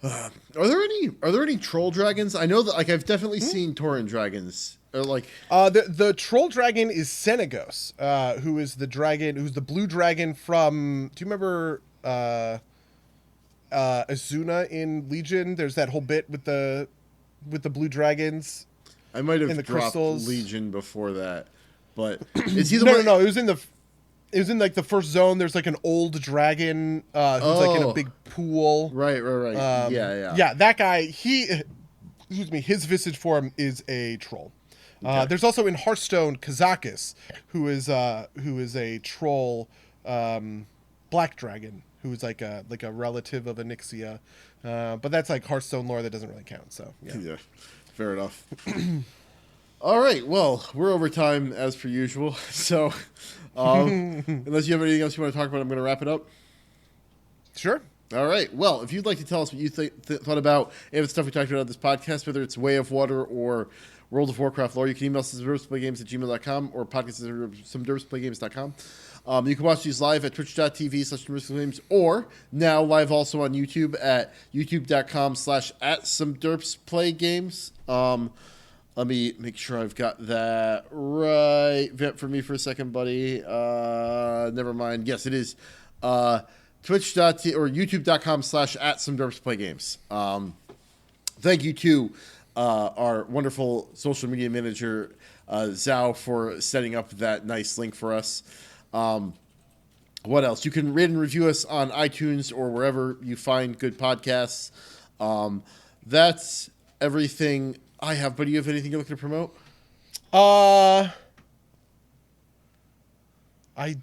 Are there any troll dragons? I know that I've definitely seen Tauren dragons. The troll dragon is Senegos, who is the dragon, who's the blue dragon from. Do you remember Azuna in Legion? There's that whole bit with the blue dragons. I might have in the dropped crystals. Legion before that, but is he the no, one? No. It was in like the first zone. There's like an old dragon who's like in a big pool. Right. Yeah, that guy. His visage form is a troll. Okay. There's also in Hearthstone Kazakis, who is a troll, black dragon, who is like a relative of Onyxia. But that's like Hearthstone lore that doesn't really count. So yeah, fair enough. All right, well, we're over time as per usual. So, unless you have anything else you want to talk about, I'm going to wrap it up. Sure. All right. Well, if you'd like to tell us what you thought about any of the stuff we talked about on this podcast, whether it's Way of Water or World of Warcraft lore, you can email us at somederpsplaygames@gmail.com or podcast@somederpsplaygames.com. You can watch these live at twitch.tv/games or now live also on YouTube at youtube.com/@somederpsplaygames. Let me make sure I've got that right. Vent for me for a second, buddy. Never mind. Yes, it is. Twitch.tv or youtube.com/@somederpsplaygames. Thank you to our wonderful social media manager, Zhao, for setting up that nice link for us. What else? You can rate and review us on iTunes or wherever you find good podcasts. That's everything I have. But do you have anything you're looking to promote? I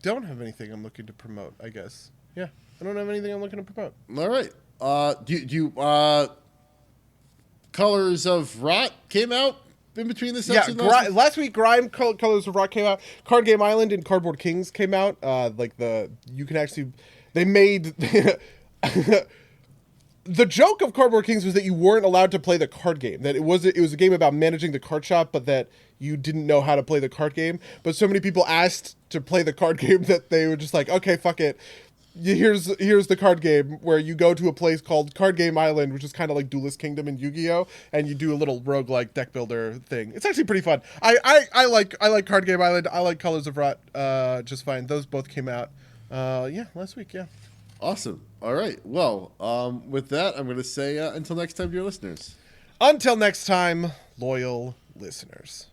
don't have anything I'm looking to promote, I guess. Yeah, I don't have anything I'm looking to promote. All right. Do you Colors of Rot came out in between this episode? Yeah, last week, Grime, Colors of Rock came out. Card Game Island and Cardboard Kings came out. You can actually, they made, the joke of Cardboard Kings was that you weren't allowed to play the card game. That it was a game about managing the card shop, but that you didn't know how to play the card game. But so many people asked to play the card game that they were just like, okay, fuck it. Here's the card game where you go to a place called Card Game Island, which is kind of like Duelist Kingdom in Yu-Gi-Oh, and you do a little roguelike deck builder thing. It's actually pretty fun. I like Card Game Island. I like Colors of Rot just fine. Those both came out last week. Yeah. Awesome. All right. Well, with that, I'm going to say until next time, dear listeners. Until next time, loyal listeners.